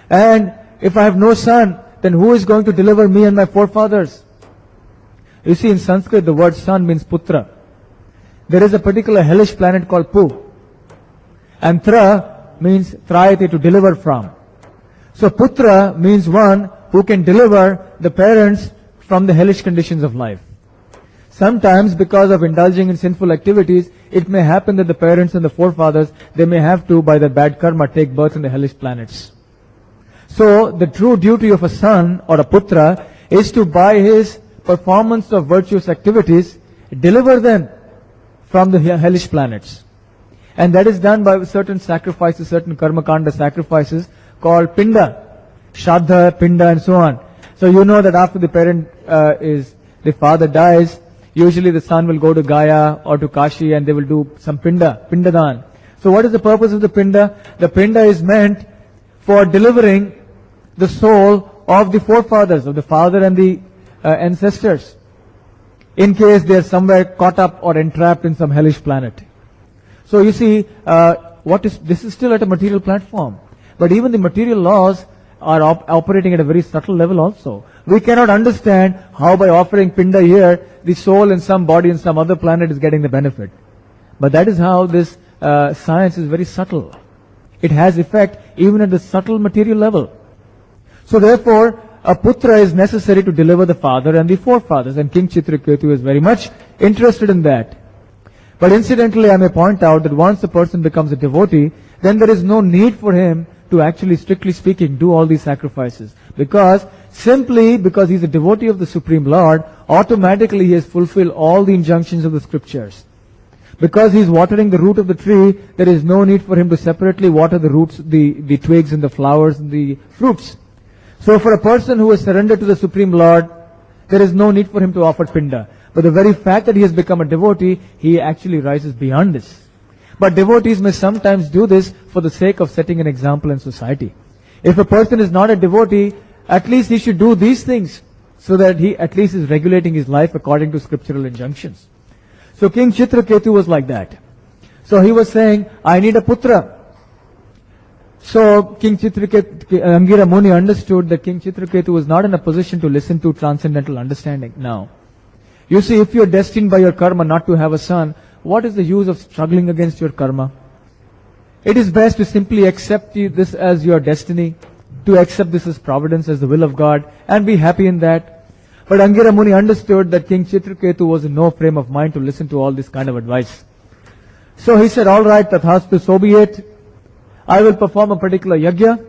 And if I have no son, then who is going to deliver me and my forefathers?" You see, in Sanskrit, the word son means putra. There is a particular hellish planet called Pu. And Tra means Trayate, to deliver from. So Putra means one who can deliver the parents from the hellish conditions of life. Sometimes, because of indulging in sinful activities, it may happen that the parents and the forefathers, they may have to, by their bad karma, take birth in the hellish planets. So the true duty of a son or a putra is to, by his performance of virtuous activities, deliver them from the hellish planets. And that is done by certain sacrifices, certain karma kanda sacrifices called pinda, shraddha, pinda, and so on. So you know that after the the father dies, usually the son will go to Gaya or to Kashi and they will do some pindadan. So what is the purpose of the pinda? The pinda is meant for delivering the soul of the forefathers, of the father and the ancestors, in case they are somewhere caught up or entrapped in some hellish planet. So you see, this is still at a material platform. But even the material laws are operating at a very subtle level also. We cannot understand how by offering pinda here, the soul in some body in some other planet is getting the benefit. But that is how this science is very subtle. It has effect even at the subtle material level. So therefore, a putra is necessary to deliver the father and the forefathers. And King Chitraketu is very much interested in that. But incidentally, I may point out that once a person becomes a devotee, then there is no need for him to actually, strictly speaking, do all these sacrifices. Simply because he's a devotee of the Supreme Lord, automatically he has fulfilled all the injunctions of the scriptures. Because he's watering the root of the tree, there is no need for him to separately water the roots, the twigs and the flowers and the fruits. So for a person who has surrendered to the Supreme Lord, there is no need for him to offer pinda. But the very fact that he has become a devotee, he actually rises beyond this. But devotees may sometimes do this for the sake of setting an example in society. If a person is not a devotee, at least he should do these things so that he at least is regulating his life according to scriptural injunctions. So King Chitraketu was like that. So he was saying, "I need a putra." So King Chitraketu, Angira Muni understood that King Chitraketu was not in a position to listen to transcendental understanding now. You see, if you are destined by your karma not to have a son, what is the use of struggling against your karma? It is best to simply accept this as your destiny, to accept this as providence, as the will of God, and be happy in that. But Angira Muni understood that King Chitraketu was in no frame of mind to listen to all this kind of advice. So he said, "All right, tathastu, so be it. I will perform a particular yajna,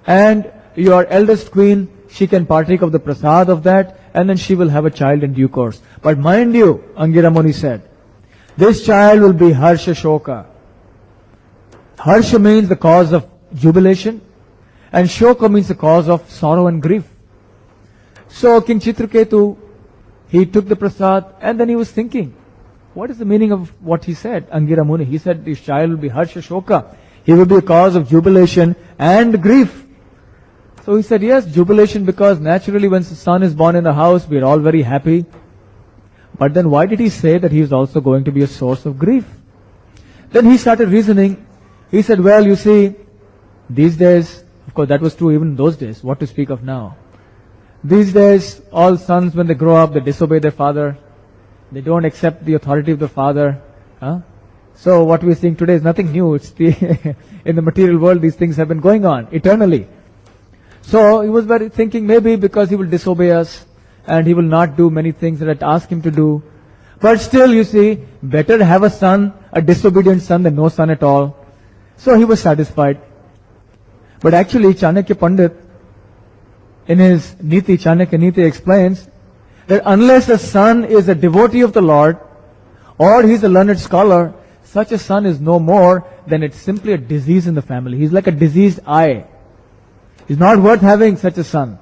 and your eldest queen, she can partake of the prasad of that, and then she will have a child in due course. But mind you," Angira Muni said, "this child will be Harsha Shoka." Harsha means the cause of jubilation, and Shoka means the cause of sorrow and grief. So King Chitraketu, he took the prasad, and then he was thinking, what is the meaning of what he said, Angira Muni? He said this child will be Harsha Shoka. He will be a cause of jubilation and grief. So he said, yes, jubilation, because naturally when the son is born in the house, we are all very happy. But then why did he say that he is also going to be a source of grief? Then he started reasoning. He said, well, you see, these days, of course that was true even in those days, what to speak of now. These days, all sons, when they grow up, they disobey their father. They don't accept the authority of the father. So what we're seeing today is nothing new. It's in the material world, these things have been going on eternally. So he was very thinking, maybe because he will disobey us and he will not do many things that I ask him to do. But still, you see, better have a son, a disobedient son, than no son at all. So he was satisfied. But actually, Chanakya Pandit, in his Niti, Chanakya Niti, explains that unless a son is a devotee of the Lord, or he's a learned scholar, such a son is no more than it's simply a disease in the family. He's like a diseased eye. It's not worth having such a son.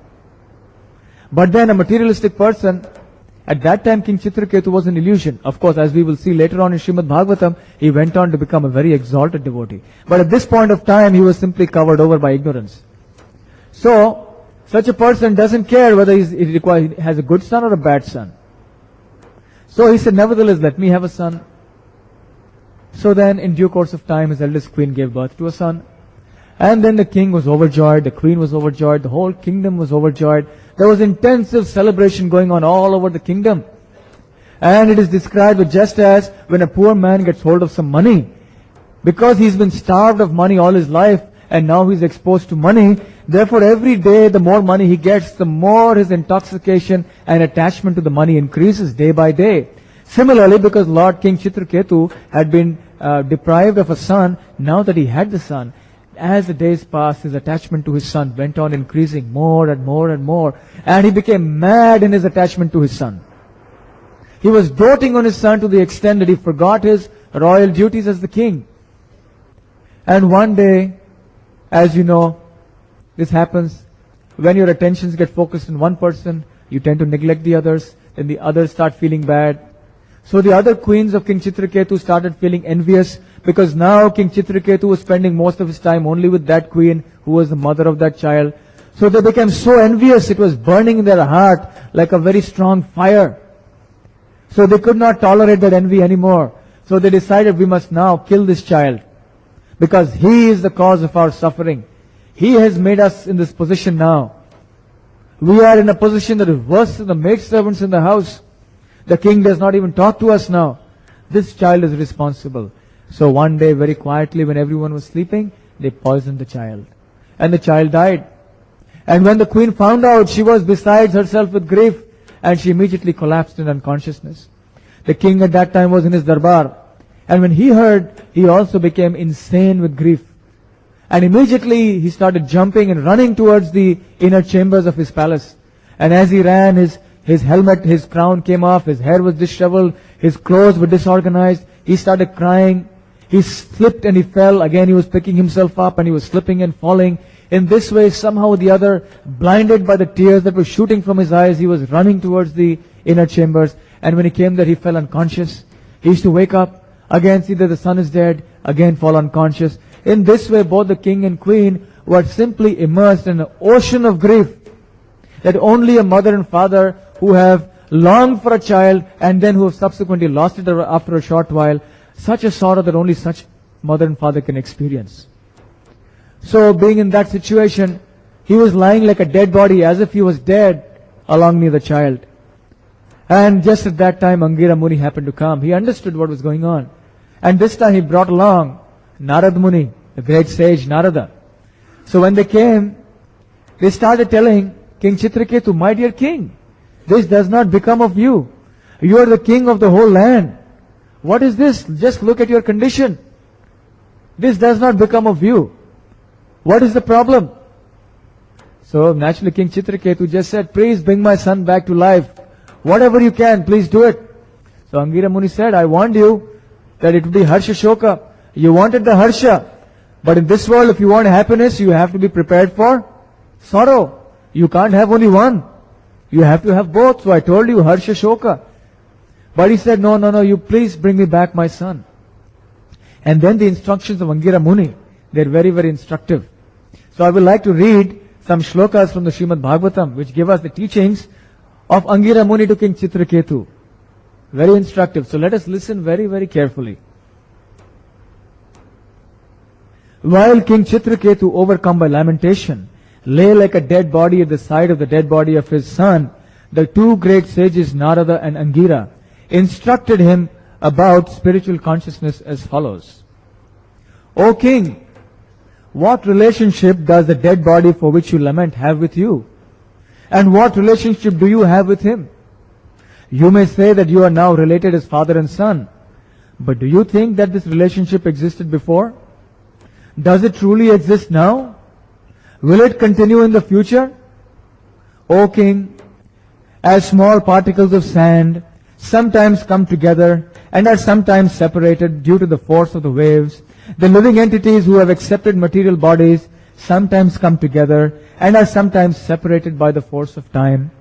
But then a materialistic person, at that time King Chitraketu was an illusion. Of course, as we will see later on in Srimad Bhagavatam, he went on to become a very exalted devotee. But at this point of time, he was simply covered over by ignorance. So, such a person doesn't care whether he has a good son or a bad son. So he said, nevertheless, let me have a son. So then, in due course of time, his eldest queen gave birth to a son. And then the king was overjoyed, the queen was overjoyed, the whole kingdom was overjoyed. There was intensive celebration going on all over the kingdom. And it is described just as when a poor man gets hold of some money, because he's been starved of money all his life, and now he's exposed to money. Therefore, every day, the more money he gets, the more his intoxication and attachment to the money increases day by day. Similarly, because Lord King Chitraketu had been deprived of a son, now that he had the son, as the days passed, his attachment to his son went on increasing more and more and more. And he became mad in his attachment to his son. He was doting on his son to the extent that he forgot his royal duties as the king. And one day, as you know, this happens. When your attentions get focused on one person, you tend to neglect the others. Then the others start feeling bad. So the other queens of King Chitraketu started feeling envious, because now King Chitraketu was spending most of his time only with that queen who was the mother of that child. So they became so envious, it was burning in their heart like a very strong fire. So they could not tolerate that envy anymore. So they decided, we must now kill this child, because he is the cause of our suffering. He has made us in this position now. We are in a position that is worse than the maidservants in the house. The king does not even talk to us now. This child is responsible. So one day, very quietly, when everyone was sleeping, they poisoned the child. And the child died. And when the queen found out, she was beside herself with grief, and she immediately collapsed in unconsciousness. The king at that time was in his darbar. And when he heard, he also became insane with grief. And immediately he started jumping and running towards the inner chambers of his palace. And as he ran, his helmet, his crown came off, his hair was disheveled, his clothes were disorganized. He started crying. He slipped and he fell. Again, he was picking himself up and he was slipping and falling. In this way, somehow or the other, blinded by the tears that were shooting from his eyes, he was running towards the inner chambers. And when he came there, he fell unconscious. He used to wake up, again see that the son is dead, again fall unconscious. In this way, both the king and queen were simply immersed in an ocean of grief that only a mother and father who have longed for a child and then who have subsequently lost it after a short while, such a sorrow that only such mother and father can experience. So being in that situation, he was lying like a dead body, as if he was dead, along near the child. And just at that time, Angira Muni happened to come. He understood what was going on. And this time he brought along Narad Muni, the great sage Narada. So when they came, they started telling King Chitraketu, my dear king, this does not become of you. You are the king of the whole land. What is this? Just look at your condition. This does not become of you. What is the problem? So naturally King Chitraketu just said, please bring my son back to life. Whatever you can, please do it. So Angira Muni said, I warned you that it would be Harsha Shoka. You wanted the Harsha. But in this world, if you want happiness, you have to be prepared for sorrow. You can't have only one. You have to have both. So I told you, Harsha Shoka. But he said, no, you please bring me back my son. And then the instructions of Angira Muni, they're very, very instructive. So I would like to read some shlokas from the Srimad Bhagavatam which give us the teachings of Angira Muni to King Chitraketu. Very instructive. So let us listen very, very carefully. While King Chitraketu, overcome by lamentation, lay like a dead body at the side of the dead body of his son, the two great sages Narada and Angira instructed him about spiritual consciousness as follows. O king, what relationship does the dead body for which you lament have with you? And what relationship do you have with him? You may say that you are now related as father and son, but do you think that this relationship existed before? Does it truly exist now? Will it continue in the future? O king, as small particles of sand sometimes come together and are sometimes separated due to the force of the waves, the living entities who have accepted material bodies sometimes come together and are sometimes separated by the force of time.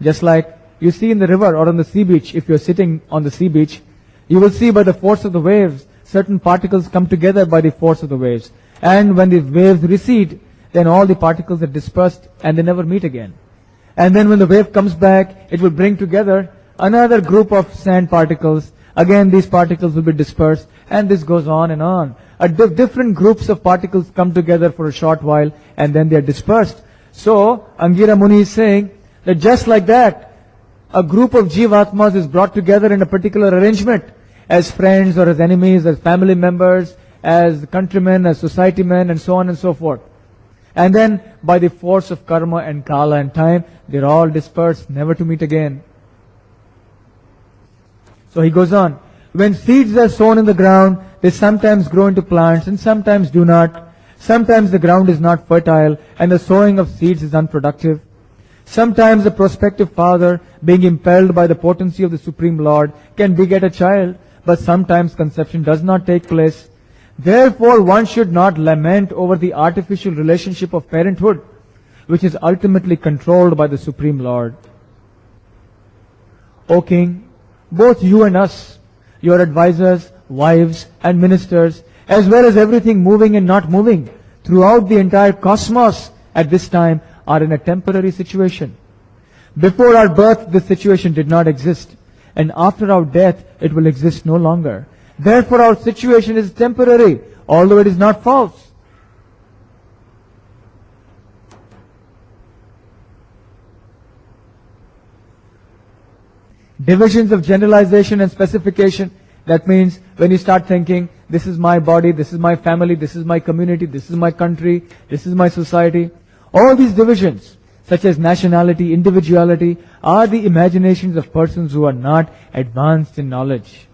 Just like you see in the river or on the sea beach, if you're sitting on the sea beach, you will see by the force of the waves, certain particles come together by the force of the waves. And when the waves recede, then all the particles are dispersed and they never meet again. And then when the wave comes back, it will bring together another group of sand particles. Again, these particles will be dispersed, and this goes on and on. Different groups of particles come together for a short while, and then they are dispersed. So, Angira Muni is saying that just like that, a group of Jivatmas is brought together in a particular arrangement, as friends or as enemies, as family members, as countrymen, as society men, and so on and so forth. And then, by the force of karma and kala and time, they're all dispersed, never to meet again. So he goes on. When seeds are sown in the ground, they sometimes grow into plants and sometimes do not. Sometimes the ground is not fertile and the sowing of seeds is unproductive. Sometimes the prospective father, being impelled by the potency of the Supreme Lord, can beget a child, but sometimes conception does not take place. Therefore, one should not lament over the artificial relationship of parenthood, which is ultimately controlled by the Supreme Lord. O King, both you and us, your advisors, wives, and ministers, as well as everything moving and not moving throughout the entire cosmos at this time, are in a temporary situation. Before our birth, this situation did not exist, and after our death, it will exist no longer. Therefore, our situation is temporary, although it is not false. Divisions of generalization and specification. That means when you start thinking, this is my body, this is my family, this is my community, this is my country, this is my society. All these divisions, such as nationality, individuality, are the imaginations of persons who are not advanced in knowledge.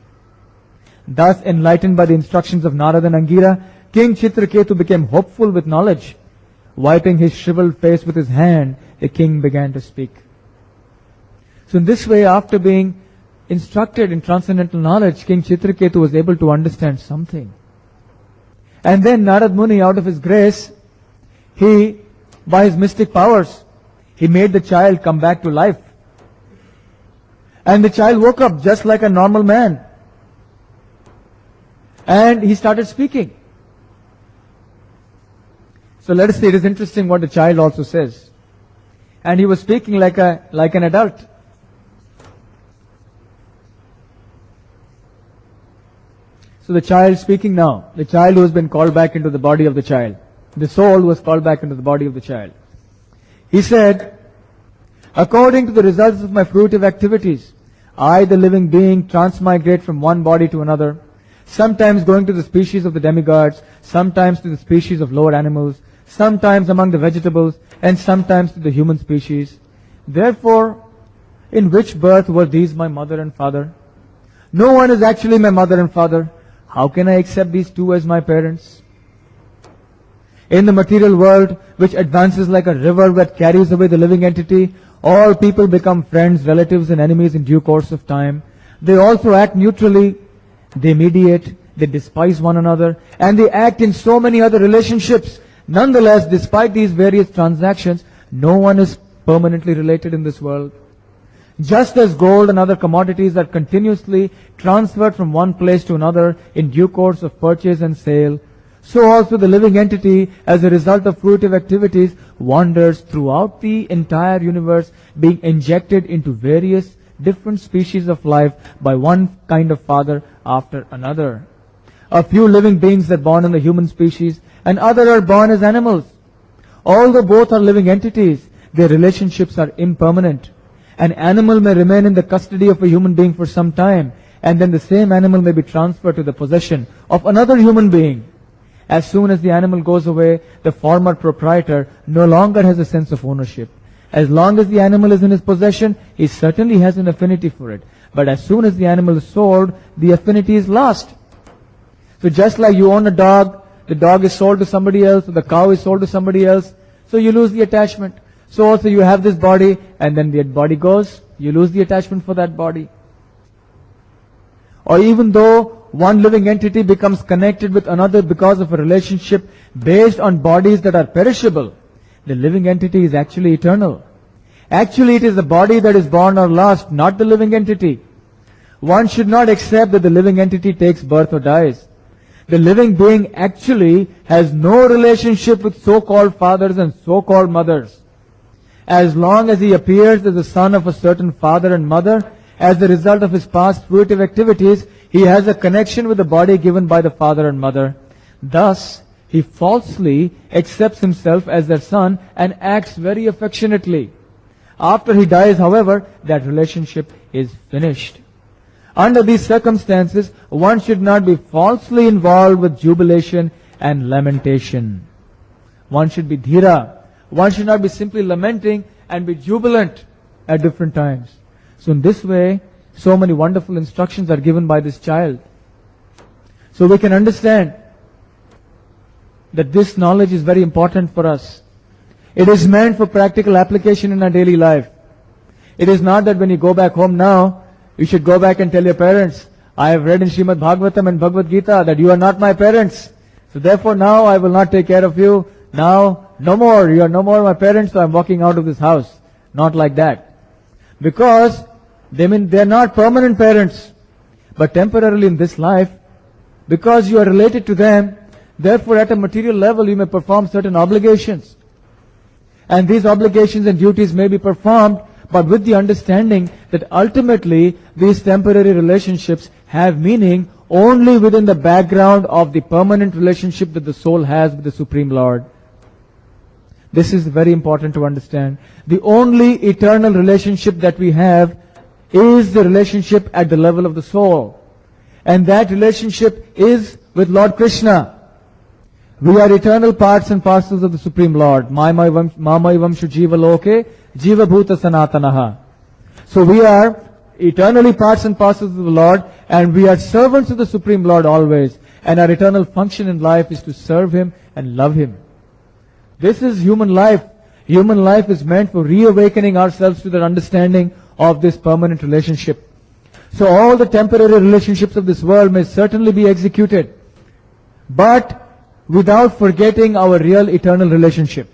Thus, enlightened by the instructions of Narada and Angira, King Chitraketu became hopeful with knowledge. Wiping his shriveled face with his hand, the king began to speak. So in this way, after being instructed in transcendental knowledge, King Chitraketu was able to understand something. And then Narad Muni, out of his grace, he, by his mystic powers, he made the child come back to life. And the child woke up just like a normal man. And he started speaking. So let us see, it is interesting what the child also says. And he was speaking like an adult. So the child speaking now, the child who has been called back into the body of the child, the soul was called back into the body of the child. He said, according to the results of my fruitive activities, I, the living being, transmigrate from one body to another, sometimes going to the species of the demigods, sometimes to the species of lower animals, sometimes among the vegetables, and sometimes to the human species. Therefore, in which birth were these my mother and father? No one is actually my mother and father. How can I accept these two as my parents? In the material world, which advances like a river that carries away the living entity, all people become friends, relatives, and enemies in due course of time. They also act neutrally. They mediate. They despise one another. And they act in so many other relationships. Nonetheless, despite these various transactions, no one is permanently related in this world. Just as gold and other commodities are continuously transferred from one place to another in due course of purchase and sale, so also the living entity, as a result of fruitive activities, wanders throughout the entire universe, being injected into various different species of life by one kind of father after another. A few living beings are born in the human species, and others are born as animals. Although both are living entities, their relationships are impermanent. An animal may remain in the custody of a human being for some time, and then the same animal may be transferred to the possession of another human being. As soon as the animal goes away, the former proprietor no longer has a sense of ownership. As long as the animal is in his possession, he certainly has an affinity for it. But as soon as the animal is sold, the affinity is lost. So just like you own a dog, the dog is sold to somebody else, or the cow is sold to somebody else, so you lose the attachment. So also you have this body, and then the body goes, you lose the attachment for that body. Or even though one living entity becomes connected with another because of a relationship based on bodies that are perishable, the living entity is actually eternal. Actually, it is the body that is born or lost, not the living entity. One should not accept that the living entity takes birth or dies. The living being actually has no relationship with so-called fathers and so-called mothers. As long as he appears as the son of a certain father and mother, as a result of his past fruitive activities, he has a connection with the body given by the father and mother. Thus, he falsely accepts himself as their son and acts very affectionately. After he dies, however, that relationship is finished. Under these circumstances, one should not be falsely involved with jubilation and lamentation. One should be dhira. One should not be simply lamenting and be jubilant at different times. So in this way, so many wonderful instructions are given by this child. So we can understand that this knowledge is very important for us. It is meant for practical application in our daily life. It is not that when you go back home now, you should go back and tell your parents, I have read in Srimad Bhagavatam and Bhagavad Gita that you are not my parents. So therefore now I will not take care of you. Now, no more. You are no more my parents, so I am walking out of this house. Not like that. Because they are not permanent parents, but temporarily in this life, because you are related to them, therefore at a material level you may perform certain obligations. And these obligations and duties may be performed, but with the understanding that ultimately these temporary relationships have meaning only within the background of the permanent relationship that the soul has with the Supreme Lord. This is very important to understand. The only eternal relationship that we have is the relationship at the level of the soul. And that relationship is with Lord Krishna. We are eternal parts and parcels of the Supreme Lord. Mama ivamshu jiva loke, jiva bhuta sanatanaha. So we are eternally parts and parcels of the Lord, and we are servants of the Supreme Lord always. And our eternal function in life is to serve Him and love Him. This is human life. Human life is meant for reawakening ourselves to the understanding of this permanent relationship. So all the temporary relationships of this world may certainly be executed, but without forgetting our real eternal relationship.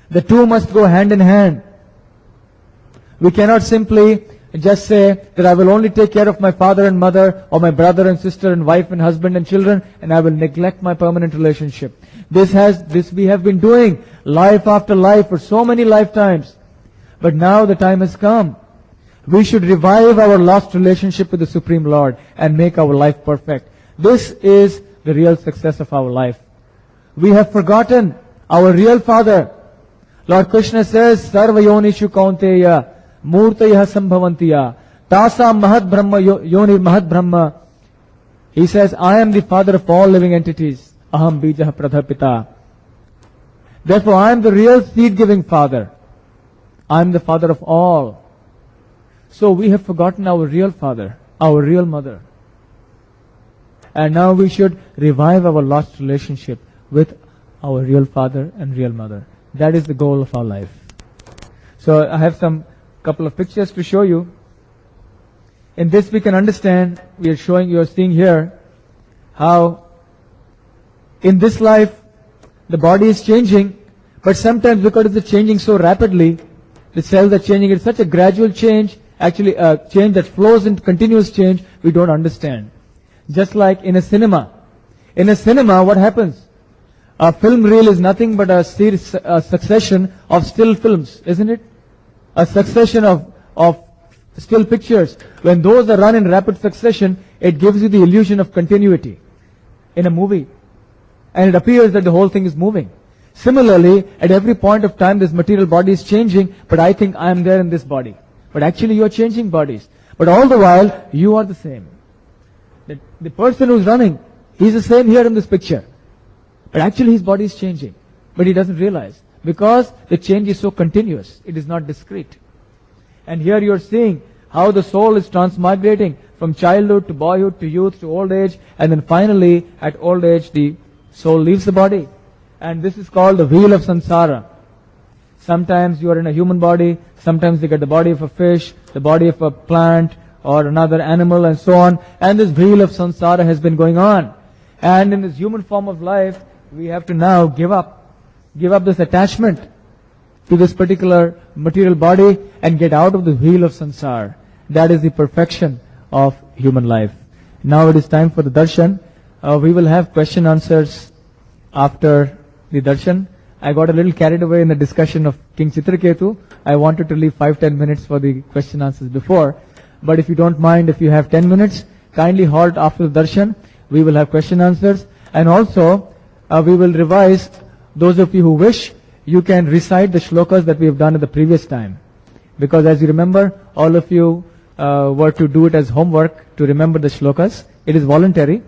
The two must go hand in hand. We cannot simply just say that I will only take care of my father and mother, or my brother and sister and wife and husband and children, and I will neglect my permanent relationship. This we have been doing life after life for so many lifetimes. But now the time has come. We should revive our lost relationship with the Supreme Lord and make our life perfect. This is the real success of our life. We have forgotten our real Father. Lord Krishna says, Sarva yonishu kaunteya murtayah sambhavantiya tasa mahad brahma yoni mahad brahma. He says, I am the Father of all living entities. Aham bijah pradhapita. Therefore, I am the real seed-giving Father. I am the Father of all. So we have forgotten our real Father, our real Mother. And now we should revive our lost relationship with our real Father and real Mother. That is the goal of our life. So I have some couple of pictures to show you. In this we can understand, you are seeing here, how in this life the body is changing, but sometimes because it is changing so rapidly, the cells are changing, it's such a gradual change, actually a change that flows in continuous change, we don't understand. Just like in a cinema. In a cinema, what happens? A film reel is nothing but a succession of still films, isn't it? A succession of still pictures. When those are run in rapid succession, it gives you the illusion of continuity in a movie. And it appears that the whole thing is moving. Similarly, at every point of time, this material body is changing, but I think I am there in this body. But actually you are changing bodies. But all the while, you are the same. The person who's running, he's the same here in this picture. But actually his body is changing. But he doesn't realize. Because the change is so continuous. It is not discrete. And here you are seeing how the soul is transmigrating from childhood to boyhood to youth to old age. And then finally, at old age, the soul leaves the body. And this is called the wheel of samsara. Sometimes you are in a human body. Sometimes you get the body of a fish, the body of a plant, or another animal, and so on. And this wheel of samsara has been going on. And in this human form of life, we have to now give up this attachment to this particular material body and get out of the wheel of samsara. That is the perfection of human life. Now it is time for the darshan. We will have question answers after the darshan. I got a little carried away in the discussion of King Chitraketu. I wanted to leave 5-10 minutes for the question answers before. But if you don't mind, if you have 10 minutes, kindly halt after the darshan. We will have question answers. And also, we will revise. Those of you who wish, you can recite the shlokas that we have done at the previous time. Because as you remember, all of you were to do it as homework to remember the shlokas. It is voluntary,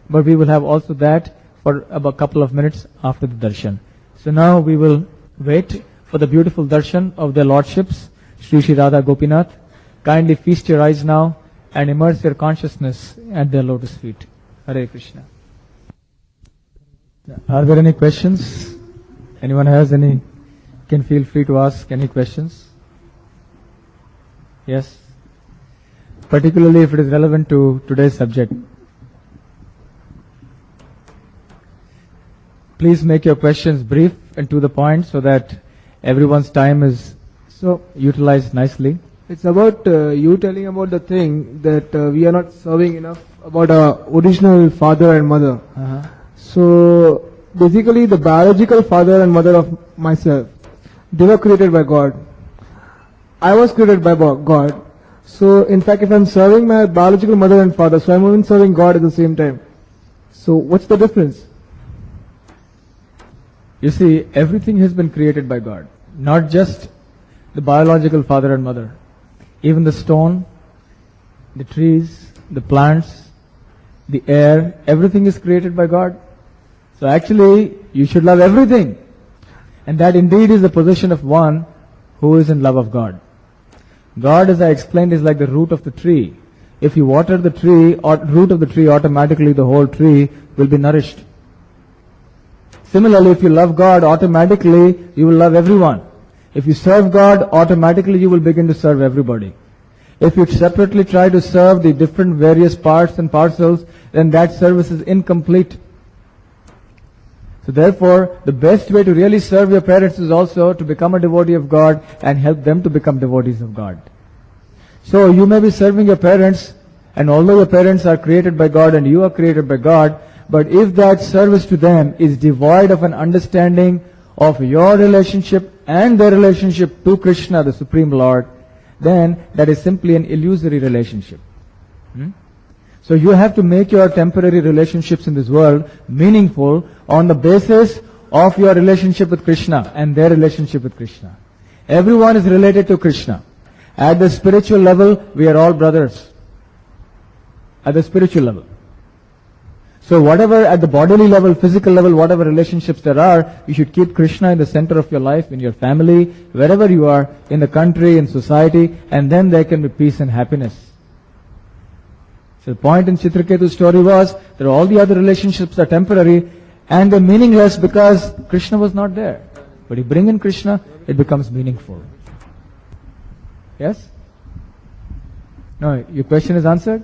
but we will have also that for about a couple of minutes after the darshan. So now we will wait for the beautiful darshan of their lordships, Sri Sri Radha Gopinath. Kindly feast your eyes now and immerse your consciousness at their lotus feet. Hare Krishna. Are there any questions? Anyone has any? Can feel free to ask any questions. Yes? Particularly if it is relevant to today's subject. Please make your questions brief and to the point so that everyone's time is utilized nicely. It's about you telling about the thing that we are not serving enough about our original father and mother. So basically the biological father and mother of myself, they were created by God. I was created by God. So in fact, if I'm serving my biological mother and father, so I'm even serving God at the same time. So what's the difference? You see, everything has been created by God. Not just the biological father and mother. Even the stone, the trees, the plants, the air, everything is created by God. So actually, you should love everything. And that indeed is the position of one who is in love of God. God, as I explained, is like the root of the tree. If you water the tree, or root of the tree, automatically the whole tree will be nourished. Similarly, if you love God, automatically you will love everyone. If you serve God, automatically you will begin to serve everybody. If you separately try to serve the different various parts and parcels, then that service is incomplete. So therefore, the best way to really serve your parents is also to become a devotee of God and help them to become devotees of God. So you may be serving your parents, and although your parents are created by God and you are created by God, but if that service to them is devoid of an understanding of your relationship and their relationship to Krishna, the Supreme Lord, then that is simply an illusory relationship. So you have to make your temporary relationships in this world meaningful on the basis of your relationship with Krishna and their relationship with Krishna. Everyone is related to Krishna. At the spiritual level, we are all brothers. At the spiritual level. So whatever at the bodily level, physical level, whatever relationships there are, you should keep Krishna in the center of your life, in your family, wherever you are, in the country, in society, and then there can be peace and happiness. So the point in Chitraketu's story was that all the other relationships are temporary and they're meaningless because Krishna was not there. But you bring in Krishna, it becomes meaningful. Yes? No, your question is answered?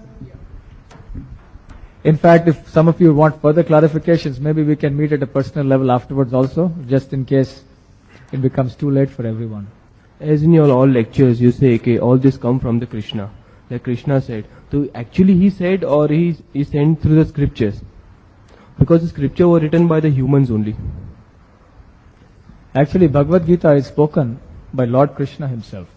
In fact, if some of you want further clarifications, maybe we can meet at a personal level afterwards also, just in case it becomes too late for everyone. As in your all lectures, you say, okay, all this come from the Krishna. Like Krishna said. So actually he said, or he sent through the scriptures. Because the scripture were written by the humans only. Actually, Bhagavad Gita is spoken by Lord Krishna himself.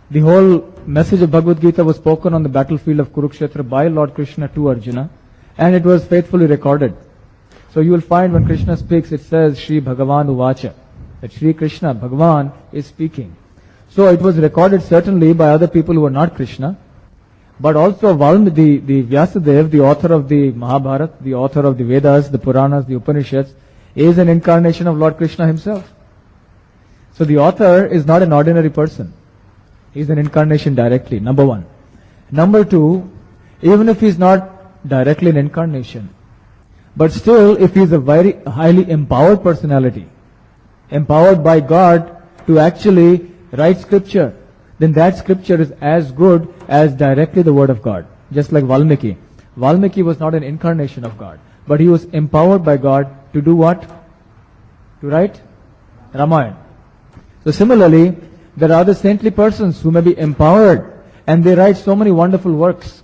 The whole message of Bhagavad Gita was spoken on the battlefield of Kurukshetra by Lord Krishna to Arjuna, and it was faithfully recorded. So you will find when Krishna speaks, it says Shri Bhagavan Uvacha, that Shri Krishna, Bhagavan, is speaking. So it was recorded certainly by other people who were not Krishna, but also Valmiki, the Vyasadeva, the author of the Mahabharata, the author of the Vedas, the Puranas, the Upanishads, is an incarnation of Lord Krishna himself. So the author is not an ordinary person. He is an incarnation directly, number one. Number two, even if he is not directly an incarnation, but still if he is a very highly empowered personality, empowered by God to actually write scripture, then that scripture is as good as directly the word of God. Just like Valmiki. Valmiki was not an incarnation of God, but he was empowered by God to do what? To write Ramayana. So similarly, there are other saintly persons who may be empowered and they write so many wonderful works.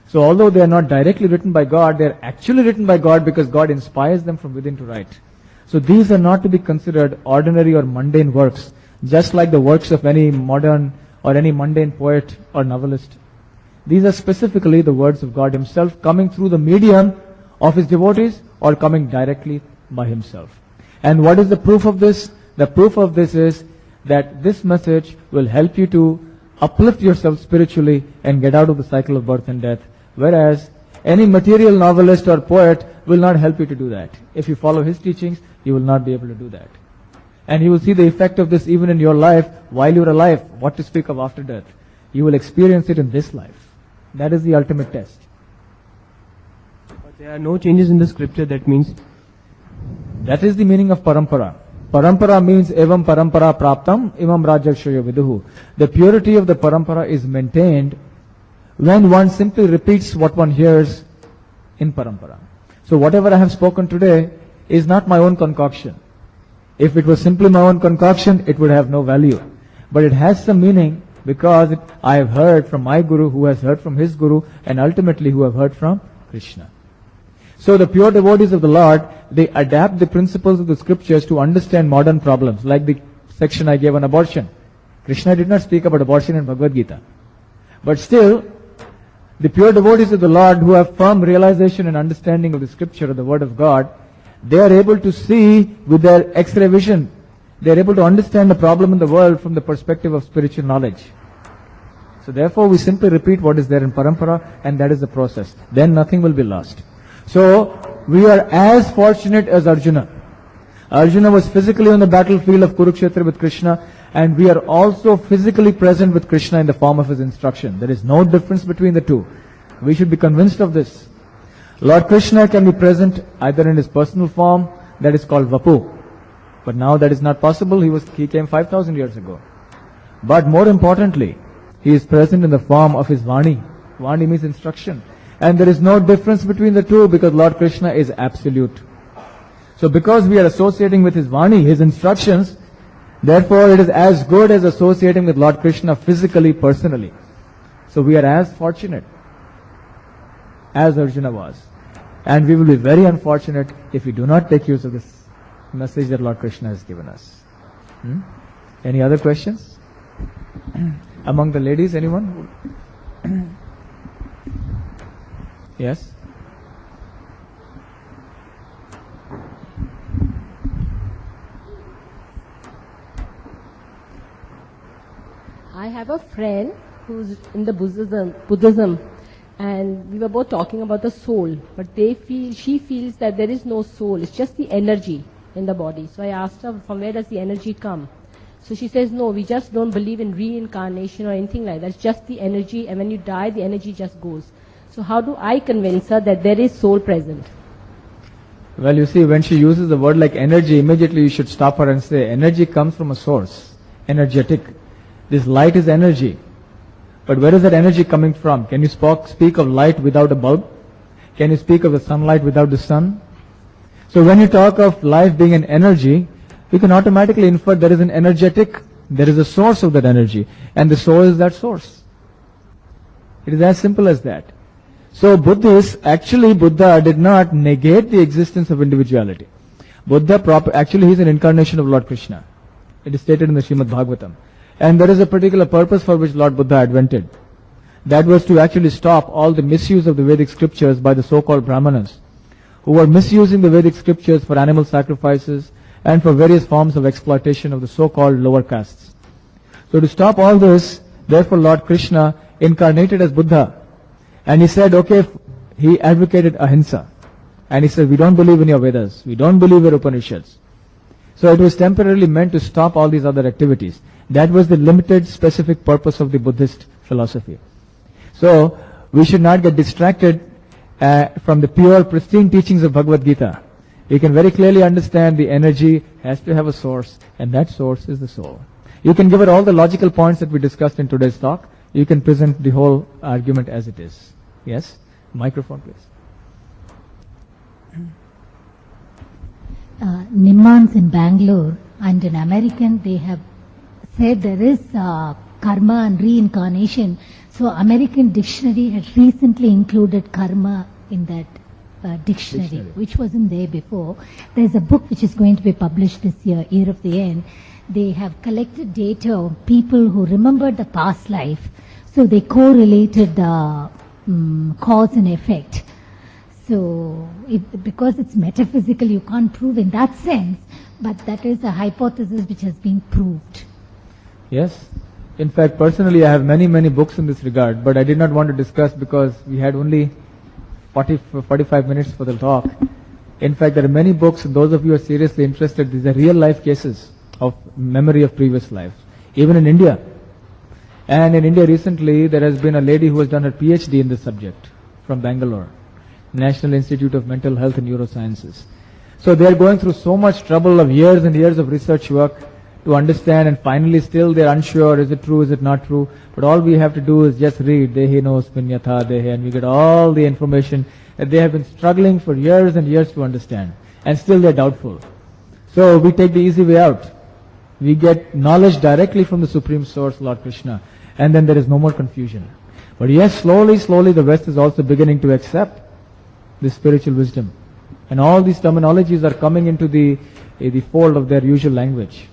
So although they are not directly written by God, they are actually written by God because God inspires them from within to write. So these are not to be considered ordinary or mundane works, just like the works of any modern or any mundane poet or novelist. These are specifically the words of God himself coming through the medium of his devotees or coming directly by himself. And what is the proof of this? The proof of this is that this message will help you to uplift yourself spiritually and get out of the cycle of birth and death, whereas any material novelist or poet will not help you to do that. If you follow his teachings, you will not be able to do that. And you will see the effect of this even in your life while you are alive. What to speak of after death? You will experience it in this life. That is the ultimate test. But there are no changes in the scripture, that means. That is the meaning of parampara. Parampara means evam parampara praptam imam rajakshayo viduhu. The purity of the parampara is maintained when one simply repeats what one hears in parampara. So whatever I have spoken today is not my own concoction. If it was simply my own concoction, it would have no value. But it has some meaning because I have heard from my Guru, who has heard from his Guru, and ultimately who have heard from Krishna. So the pure devotees of the Lord, they adapt the principles of the scriptures to understand modern problems, like the section I gave on abortion. Krishna did not speak about abortion in Bhagavad Gita. But still, the pure devotees of the Lord who have firm realization and understanding of the scripture, of the word of God, they are able to see with their X-ray vision. They are able to understand the problem in the world from the perspective of spiritual knowledge. So therefore we simply repeat what is there in parampara, and that is the process. Then nothing will be lost. So we are as fortunate as Arjuna. Arjuna was physically on the battlefield of Kurukshetra with Krishna, and we are also physically present with Krishna in the form of his instruction. There is no difference between the two. We should be convinced of this. Lord Krishna can be present either in his personal form, that is called Vapu. But now that is not possible. He came 5,000 years ago. But more importantly, he is present in the form of his Vani. Vani means instruction. And there is no difference between the two because Lord Krishna is absolute. So because we are associating with his Vani, his instructions, therefore it is as good as associating with Lord Krishna physically, personally. So we are as fortunate as Arjuna was. And we will be very unfortunate if we do not take use of this message that Lord Krishna has given us. Any other questions? Among the ladies, anyone? Yes? I have a friend who's in the Buddhism, and we were both talking about the soul, but she feels that there is no soul, it's just the energy in the body. So I asked her, from where does the energy come? So she says, no, we just don't believe in reincarnation or anything like that. It's just the energy, and when you die, the energy just goes. So how do I convince her that there is soul present? Well, you see, when she uses the word like energy, immediately you should stop her and say, energy comes from a source, energetic. This light is energy. But where is that energy coming from? Can you speak of light without a bulb? Can you speak of the sunlight without the sun? So when you talk of life being an energy, you can automatically infer there is an energetic, there is a source of that energy, and the soul is that source. It is as simple as that. So Buddhists, actually Buddha did not negate the existence of individuality. Actually he's an incarnation of Lord Krishna. It is stated in the Srimad Bhagavatam. And there is a particular purpose for which Lord Buddha advented. That was to actually stop all the misuse of the Vedic scriptures by the so-called Brahmanas, who were misusing the Vedic scriptures for animal sacrifices and for various forms of exploitation of the so-called lower castes. So to stop all this, therefore Lord Krishna incarnated as Buddha. And he said, okay, he advocated ahimsa. And he said, we don't believe in your Vedas. We don't believe in Upanishads. So it was temporarily meant to stop all these other activities. That was the limited, specific purpose of the Buddhist philosophy. So we should not get distracted from the pure, pristine teachings of Bhagavad Gita. We can very clearly understand the energy has to have a source, and that source is the soul. You can give it all the logical points that we discussed in today's talk. You can present the whole argument as it is. Yes? Microphone, please. Nimmans in Bangalore and in American, they have said there is karma and reincarnation. So American dictionary has recently included karma in that dictionary, which wasn't there before. There's a book which is going to be published this year, Year of the End. They have collected data of people who remembered the past life. So they correlated the cause and effect. So because it's metaphysical, you can't prove in that sense, but that is a hypothesis which has been proved. Yes. In fact, personally, I have many books in this regard, but I did not want to discuss because we had only 45 minutes for the talk. In fact, there are many books, and those of you who are seriously interested, these are real life cases of memory of previous lives, even in India. And in India recently, there has been a lady who has done her PhD in this subject from Bangalore, National Institute of Mental Health and Neurosciences. So they are going through so much trouble of years and years of research work to understand, and finally still they are unsure, is it true, is it not true? But all we have to do is just read Dehi nosmin yatha dehe, and we get all the information that they have been struggling for years and years to understand, and still they are doubtful. So we take the easy way out. We get knowledge directly from the Supreme Source, Lord Krishna, and then there is no more confusion. But yes, slowly the West is also beginning to accept this spiritual wisdom, and all these terminologies are coming into the fold of their usual language.